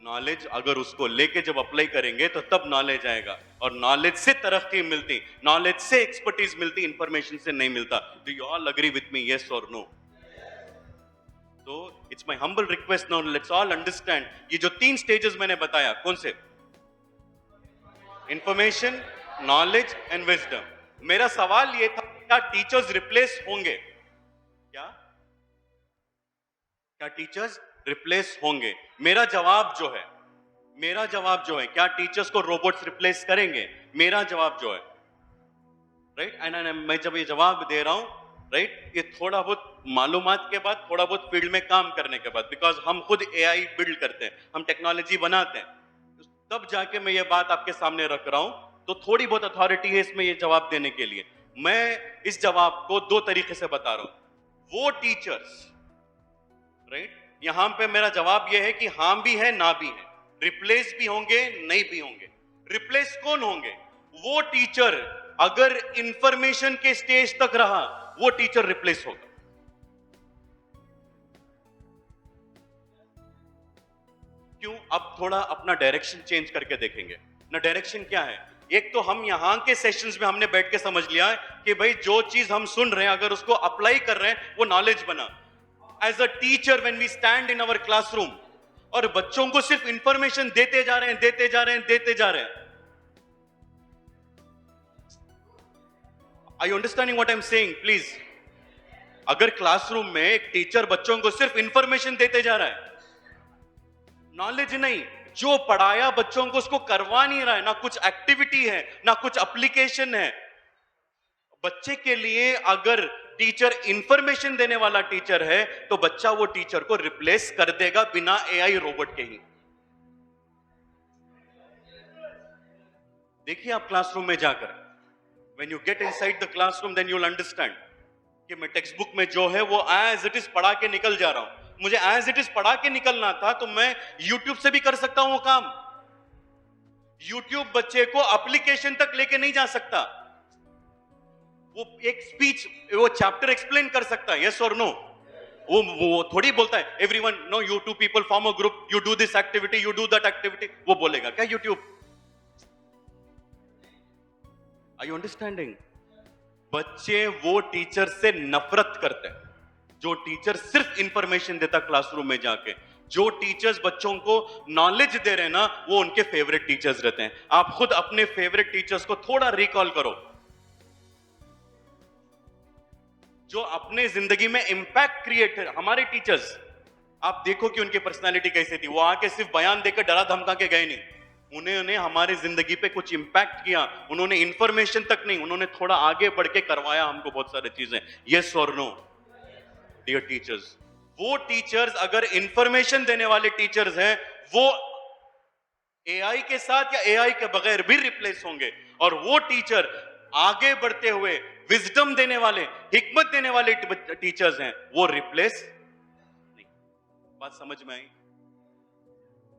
नॉलेज अगर उसको लेके जब अप्लाई करेंगे तो तब नॉलेज आएगा, और नॉलेज से तरक्की मिलती, नॉलेज से एक्सपर्टीज मिलती, इंफॉर्मेशन से नहीं मिलता। Do you all agree with me? Yes और नो? तो it's my humble request, now let's all understand ये जो 3 स्टेजेस मैंने बताया, कौन से? Information, knowledge and wisdom. मेरा सवाल ये था, क्या टीचर्स रिप्लेस होंगे? क्या टीचर्स रिप्लेस होंगे? मेरा जवाब जो है क्या टीचर्स को रोबोट्स रिप्लेस करेंगे? मेरा जवाब जो है, राइट, एंड मैं जब ये जवाब दे रहा हूं, राइट, ये थोड़ा बहुत मालूमात के बाद, थोड़ा बहुत फील्ड में काम करने के बाद, बिकॉज हम खुद एआई बिल्ड करते हैं, हम टेक्नोलॉजी बनाते हैं, तब जाके मैं ये बात आपके सामने रख रहा हूं। तो थोड़ी बहुत अथॉरिटी है इसमें ये जवाब देने के लिए। मैं इस जवाब को 2 तरीके से बता रहा हूं। वो टीचर्स, राइट, यहां पे मेरा जवाब यह है कि हां भी है ना भी है, रिप्लेस भी होंगे नहीं भी होंगे। रिप्लेस कौन होंगे? वो टीचर अगर इंफॉर्मेशन के स्टेज तक रहा, वो टीचर रिप्लेस होगा। क्यों? अब थोड़ा अपना डायरेक्शन चेंज करके देखेंगे ना। डायरेक्शन क्या है? एक तो हम यहां के सेशंस में हमने बैठ के समझ लिया है कि भाई जो चीज हम सुन रहे हैं अगर उसको अप्लाई कर रहे हैं वो नॉलेज बना। As a teacher when we stand in our classroom और बच्चों को सिर्फ इंफॉर्मेशन देते जा रहे हैं। Are you understanding what I am saying? Please, अगर क्लासरूम में एक टीचर बच्चों को सिर्फ इंफॉर्मेशन देते जा रहा है, नॉलेज नहीं, जो पढ़ाया बच्चों को उसको करवा नहीं रहा है, ना कुछ एक्टिविटी है ना कुछ एप्लीकेशन है। बच्चे के लिए अगर टीचर इंफॉर्मेशन देने वाला टीचर है तो बच्चा वो टीचर को रिप्लेस कर देगा बिना एआई रोबोट के ही। देखिए आप क्लासरूम में जाकर, when you get inside the classroom then you will understand कि मैं टेक्स्ट बुक में जो है वो एज इट इज पढ़ा के निकल जा रहा हूं। मुझे एज इट इज पढ़ा के निकलना था तो मैं यूट्यूब से भी कर सकता हूं वो काम। यूट्यूब बच्चे को एप्लीकेशन तक लेके नहीं जा सकता। वो एक स्पीच, वो चैप्टर एक्सप्लेन कर सकता है, यस और नो? वो थोड़ी बोलता है everyone, no, you 2 people form a group, you do this activity, you do that activity. वो बोलेगा क्या यूट्यूब? Are you understanding? बच्चे वो टीचर से नफरत करते हैं। जो टीचर सिर्फ इंफॉर्मेशन देता क्लासरूम में जाके, जो टीचर्स बच्चों को नॉलेज दे रहे हैं ना, वो उनके फेवरेट टीचर्स रहते हैं। आप खुद अपने फेवरेट टीचर्स को थोड़ा रिकॉल करो, जो अपने जिंदगी में इंपैक्ट क्रिएट है। हमारे टीचर्स, आप देखो कि उनकी पर्सनालिटी कैसी थी। वो आके सिर्फ बयान देकर डरा धमका के गए नहीं, उन्होंने हमारी जिंदगी पे कुछ इंपैक्ट किया। उन्होंने इंफॉर्मेशन तक नहीं, उन्होंने थोड़ा आगे बढ़ के करवाया हमको बहुत सारी चीजें। यस और नो डियर टीचर्स। वो टीचर्स अगर इंफॉर्मेशन देने वाले टीचर्स हैं, वो एआई के साथ या एआई के बगैर भी रिप्लेस होंगे। और वो टीचर आगे बढ़ते हुए विजडम देने वाले, हिकमत देने वाले टीचर्स हैं, वो रिप्लेस नहीं। बात समझ में आई?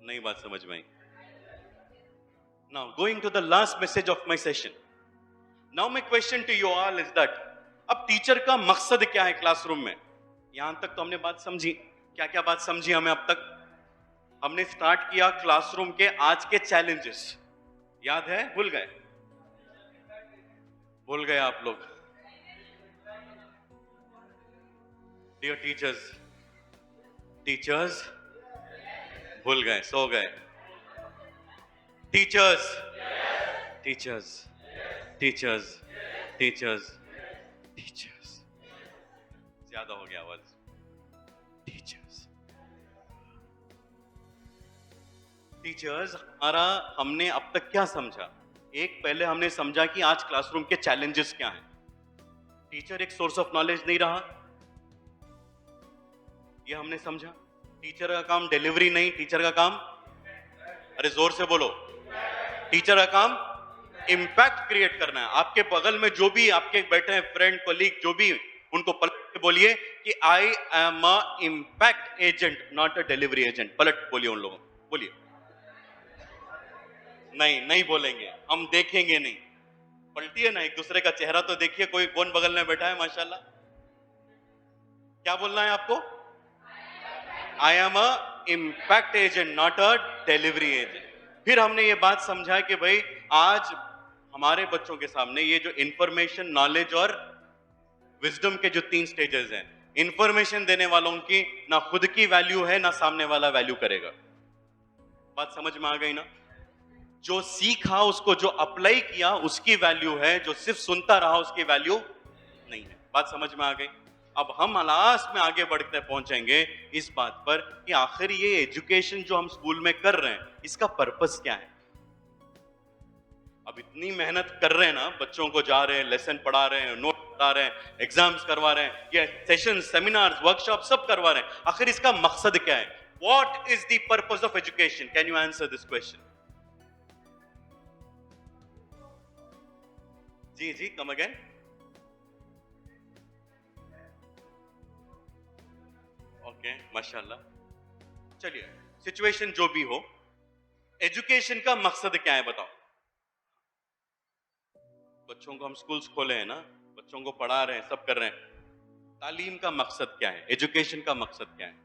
नहीं बात समझ में आई? Now going to the last message of my session. Now my question to you all is that अब टीचर का मकसद क्या है क्लासरूम में? यहां तक तो हमने बात समझी। क्या क्या बात समझी हमें अब तक? हमने स्टार्ट किया क्लासरूम के आज के चैलेंजेस, याद है? भूल गए? भूल गए आप लोग? डियर टीचर्स, टीचर्स भूल गए, सो गए। Teachers, teachers, teachers, teachers, teachers, ज्यादा हो गया आवाज। टीचर्स, टीचर्स हमारा, हमने अब तक क्या समझा? एक, पहले हमने समझा कि आज क्लासरूम के चैलेंजेस क्या हैं। टीचर एक सोर्स ऑफ नॉलेज नहीं रहा, ये हमने समझा। टीचर का काम डिलीवरी नहीं, टीचर का काम, अरे जोर से बोलो, टीचर का काम इंपैक्ट क्रिएट करना है। आपके बगल में जो भी आपके बैठे हैं फ्रेंड, कोलीग, जो भी, उनको पलट के बोलिए कि I am a impact agent, not a delivery agent. पलट बोलिए उन लोगों, बोलिए। नहीं, नहीं बोलेंगे, हम देखेंगे नहीं। पलटिए ना, एक दूसरे का चेहरा तो देखिए, कोई कौन बगल में बैठा है माशाल्लाह। क्या बोलना है आपको? I am a impact agent, not a delivery agent. फिर हमने ये बात समझा कि भाई आज हमारे बच्चों के सामने ये जो इंफॉर्मेशन, नॉलेज और विजडम के जो 3 स्टेजेस हैं, इंफॉर्मेशन देने वालों की ना खुद की वैल्यू है, ना सामने वाला वैल्यू करेगा। बात समझ में आ गई ना? जो सीखा उसको, जो अप्लाई किया उसकी वैल्यू है, जो सिर्फ सुनता रहा उसकी वैल्यू नहीं है। बात समझ में आ गई? अब हम लास्ट में आगे बढ़ते पहुंचेंगे इस बात पर कि आखिर ये एजुकेशन जो हम स्कूल में कर रहे हैं, इसका पर्पस क्या है? अब इतनी मेहनत कर रहे हैं ना, बच्चों को जा रहे हैं, लेसन पढ़ा रहे हैं, नोट पढ़ा रहे हैं, एग्जाम्स करवा रहे हैं, ये सेशन, सेमिनार्स, वर्कशॉप सब करवा रहे हैं, आखिर इसका मकसद क्या है? What is the purpose of education? Can you answer this question? जी जी, कम अगेन। ओके, माशाल्लाह। चलिए, सिचुएशन जो भी हो, एजुकेशन का मकसद क्या है बताओ? बच्चों को हम स्कूल्स खोले हैं ना, बच्चों को पढ़ा रहे हैं, सब कर रहे हैं। तालीम का मकसद क्या है? एजुकेशन का मकसद क्या है?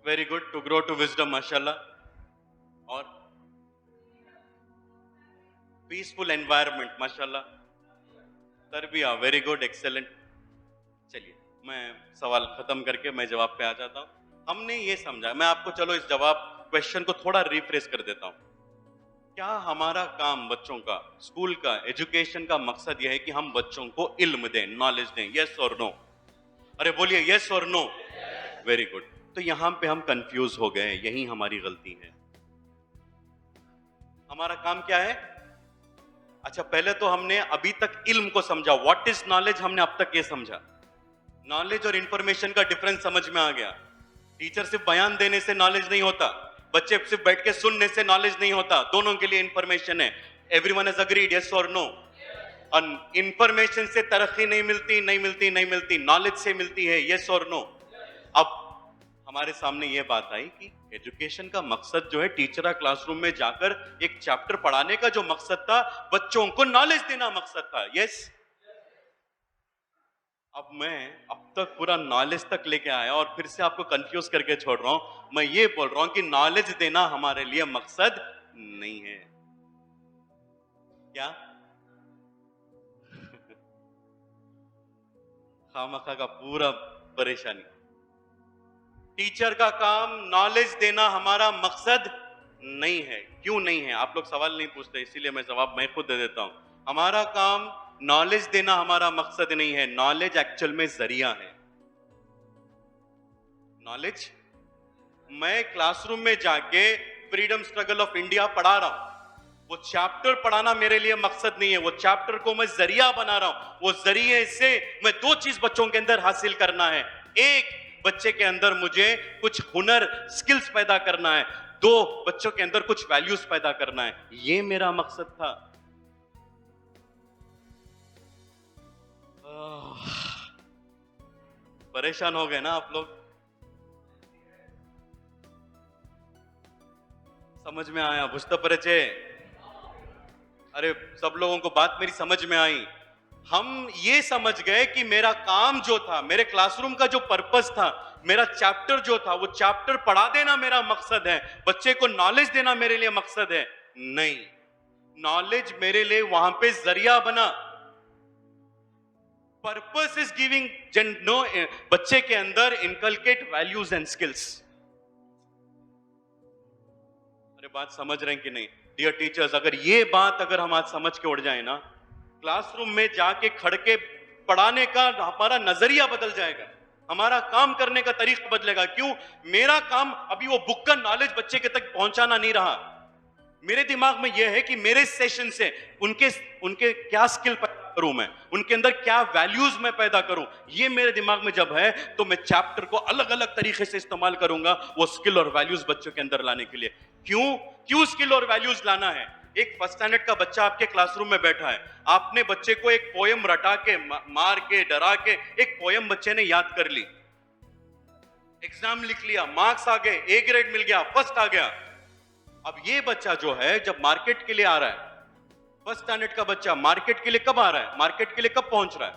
Very good, to grow to wisdom, माशाल्लाह। और पीसफुल एनवायरनमेंट, माशाल्लाह। तरबिया, वेरी गुड, एक्सेलेंट। चलिए, मैं सवाल खत्म करके मैं जवाब पे आ जाता हूं। हमने ये समझा, मैं आपको चलो इस जवाब क्वेश्चन को थोड़ा रिफ्रेश कर देता हूं। क्या हमारा काम बच्चों का, स्कूल का, एजुकेशन का मकसद यह है कि हम बच्चों को इल्म दें, नॉलेज दें? यस और नो? अरे बोलिए यस और नो। Very good. तो यहां पे हम कंफ्यूज हो गए, यही हमारी गलती है। हमारा काम क्या है? अच्छा, पहले तो हमने अभी तक इल्म को समझा, व्हाट इज नॉलेज, हमने अब तक ये समझा। नॉलेज और इंफॉर्मेशन का डिफरेंस समझ में आ गया। टीचर सिर्फ बयान देने से नॉलेज नहीं होता, बच्चे सिर्फ बैठ के सुनने से नॉलेज नहीं होता, दोनों के लिए इंफॉर्मेशन है। एवरीवन हैज अग्रीड, यस और नो? इंफॉर्मेशन से तरक्की नहीं मिलती, नहीं मिलती, नहीं मिलती, नॉलेज से मिलती है, यस और नो? अब हमारे सामने ये बात आई कि एजुकेशन का मकसद जो है, टीचर क्लासरूम में जाकर एक चैप्टर पढ़ाने का जो मकसद था, बच्चों को नॉलेज देना मकसद था। यस? अब मैं अब तक पूरा नॉलेज तक लेके आया और फिर से आपको कंफ्यूज करके छोड़ रहा हूं। मैं ये बोल रहा हूं कि नॉलेज देना हमारे लिए मकसद नहीं है। क्या? खामखा का पूरा परेशानी। टीचर का काम नॉलेज देना हमारा मकसद नहीं है। क्यों नहीं है? आप लोग सवाल नहीं पूछते, इसीलिए मैं जवाब मैं खुद दे देता हूं। हमारा काम नॉलेज देना हमारा मकसद नहीं है। नॉलेज एक्चुअल में जरिया है। नॉलेज, मैं क्लासरूम में जाके फ्रीडम स्ट्रगल ऑफ इंडिया पढ़ा रहा हूं, वो चैप्टर पढ़ाना मेरे लिए मकसद नहीं है। वो चैप्टर को मैं जरिया बना रहा हूं। वो जरिए से मैं दो चीज बच्चों के अंदर हासिल करना है। एक, बच्चे के अंदर मुझे कुछ हुनर, स्किल्स पैदा करना है। दो, बच्चों के अंदर कुछ वैल्यूज पैदा करना है। ये मेरा मकसद था। परेशान हो गए ना आप लोग? समझ में आया? बुझता परिचय? अरे सब लोगों को बात मेरी समझ में आई। हम ये समझ गए कि मेरा काम जो था, मेरे क्लासरूम का जो पर्पस था, मेरा चैप्टर जो था, वो चैप्टर पढ़ा देना मेरा मकसद है। बच्चे को नॉलेज देना मेरे लिए मकसद है नहीं। नॉलेज मेरे लिए वहां पे जरिया बना। पर्पस इज गिविंग नो, बच्चे के अंदर इनकलकेट वैल्यूज एंड स्किल्स। अरे बात समझ रहे हैं कि नहीं? डियर टीचर्स, अगर ये बात अगर हम आज समझ के उड़ जाए ना, क्लासरूम में जाके खड़ के पढ़ाने का हमारा नजरिया बदल जाएगा। हमारा काम करने का तरीका बदलेगा। क्यों? मेरा काम अभी वो बुक का नॉलेज बच्चे के तक पहुंचाना नहीं रहा। मेरे दिमाग में यह है कि मेरे सेशन से उनके क्या स्किल पैदा करूं, मैं उनके अंदर क्या वैल्यूज मैं पैदा करूं। ये मेरे दिमाग में जब है तो मैं चैप्टर को अलग अलग तरीके से इस्तेमाल करूंगा वो स्किल और वैल्यूज बच्चों के अंदर लाने के लिए। क्यों स्किल और वैल्यूज लाना है? एक फर्स्ट स्टैंडर्ड का बच्चा आपके क्लासरूम में बैठा है, आपने बच्चे को एक पोयम रटा के, मार के, डरा के एक पोयम बच्चे ने याद कर ली, एग्जाम लिख लिया, मार्क्स आ गए, ए ग्रेड मिल गया, फर्स्ट आ गया। अब ये बच्चा जो है जब मार्केट के लिए आ रहा है, फर्स्ट स्टैंडर्ड का बच्चा मार्केट के लिए कब आ रहा है, मार्केट के लिए कब पहुंच रहा है,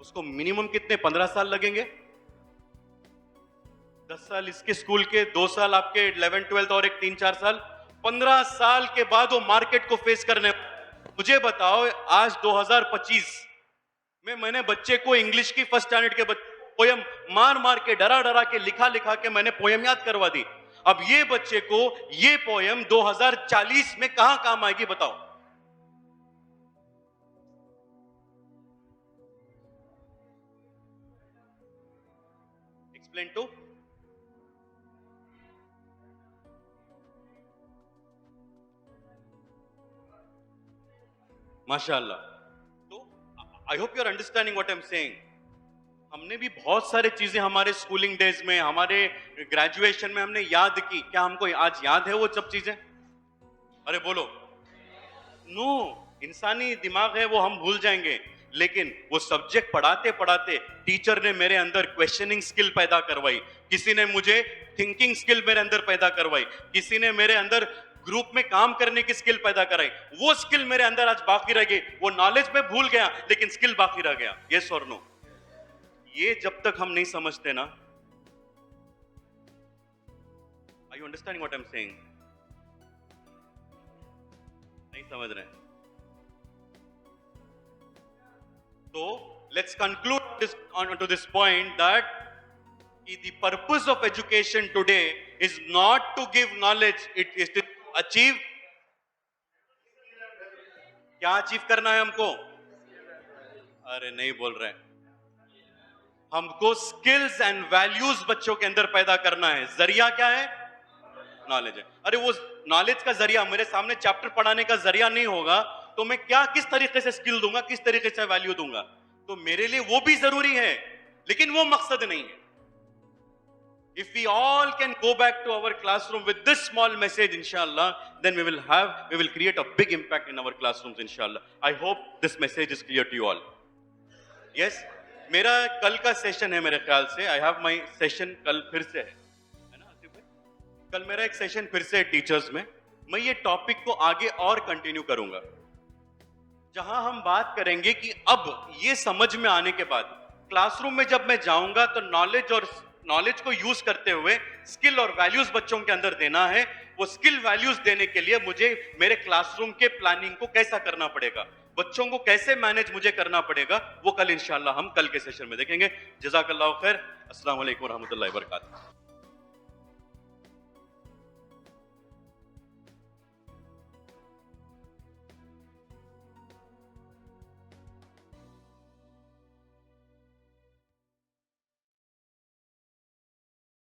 उसको मिनिमम कितने 15 साल लगेंगे? 10 साल इसके स्कूल के, 2 साल आपके 11th 12th और एक 3-4 साल, 15 साल के बाद वो मार्केट को फेस करने। मुझे बताओ आज 2025 में मैंने बच्चे को इंग्लिश की फर्स्ट स्टैंडर्ड के पोयम मार के, डरा के, लिखा के मैंने पोयम याद करवा दी। अब ये बच्चे को ये पोयम 2040 में कहां काम आएगी बताओ? Explain to. माशाअल्लाह। तो I hope you are understanding what I am saying. हमने भी बहुत सारे चीजें हमारे स्कूलिंग डेज में, हमारे ग्रेजुएशन में हमने याद की। क्या हमको आज याद है वो सब चीजें? अरे बोलो नो। इंसानी दिमाग है वो हम भूल जाएंगे। लेकिन वो सब्जेक्ट पढ़ाते पढ़ाते टीचर ने मेरे अंदर क्वेश्चनिंग स्किल पैदा करवाई, किसी ने मुझे थिंकिंग स्किल मेरे अंदर पैदा करवाई, किसी ने मेरे अंदर ग्रुप में काम करने की स्किल पैदा कराई। वो स्किल मेरे अंदर आज बाकी रह गई। वो नॉलेज में भूल गया लेकिन स्किल बाकी रह गया। यस और नो? ये जब तक हम नहीं समझते ना, are you understanding what I am saying? नहीं समझ रहे? तो let's conclude this on to this point that the purpose of education today is not to give knowledge, it is to achieve। क्या अचीव करना है हमको? अरे नहीं बोल रहे। हमको स्किल्स एंड वैल्यूज बच्चों के अंदर पैदा करना है। जरिया क्या है? नॉलेज है। अरे वो नॉलेज का जरिया मेरे सामने चैप्टर पढ़ाने का जरिया नहीं होगा तो मैं क्या, किस तरीके से स्किल दूंगा, किस तरीके से वैल्यू दूंगा? तो मेरे लिए वो भी जरूरी है लेकिन वो मकसद नहीं है। If we all can go back to our classroom with this small message, inshallah, then we will create a big impact in our classrooms, inshallah. I hope this message is clear to you all. Yes? मेरा कल का session है मेरे ख्याल से। I have my session कल फिर से है ना आसिफ भाई? कल मेरा एक सेशन फिर से है टीचर्स में। मैं ये टॉपिक को आगे और कंटिन्यू करूंगा, जहां हम बात करेंगे कि अब ये समझ में आने के बाद क्लासरूम में जब मैं जाऊंगा तो नॉलेज को यूज करते हुए स्किल और वैल्यूज बच्चों के अंदर देना है। वो स्किल वैल्यूज देने के लिए मुझे मेरे क्लासरूम के प्लानिंग को कैसा करना पड़ेगा, बच्चों को कैसे मैनेज मुझे करना पड़ेगा वो कल इंशाल्लाह हम कल के सेशन में देखेंगे। जज़ाकल्लाहु खैर। अस्सलाम वालेकुम रहमतुल्लाहि व बरकातहू।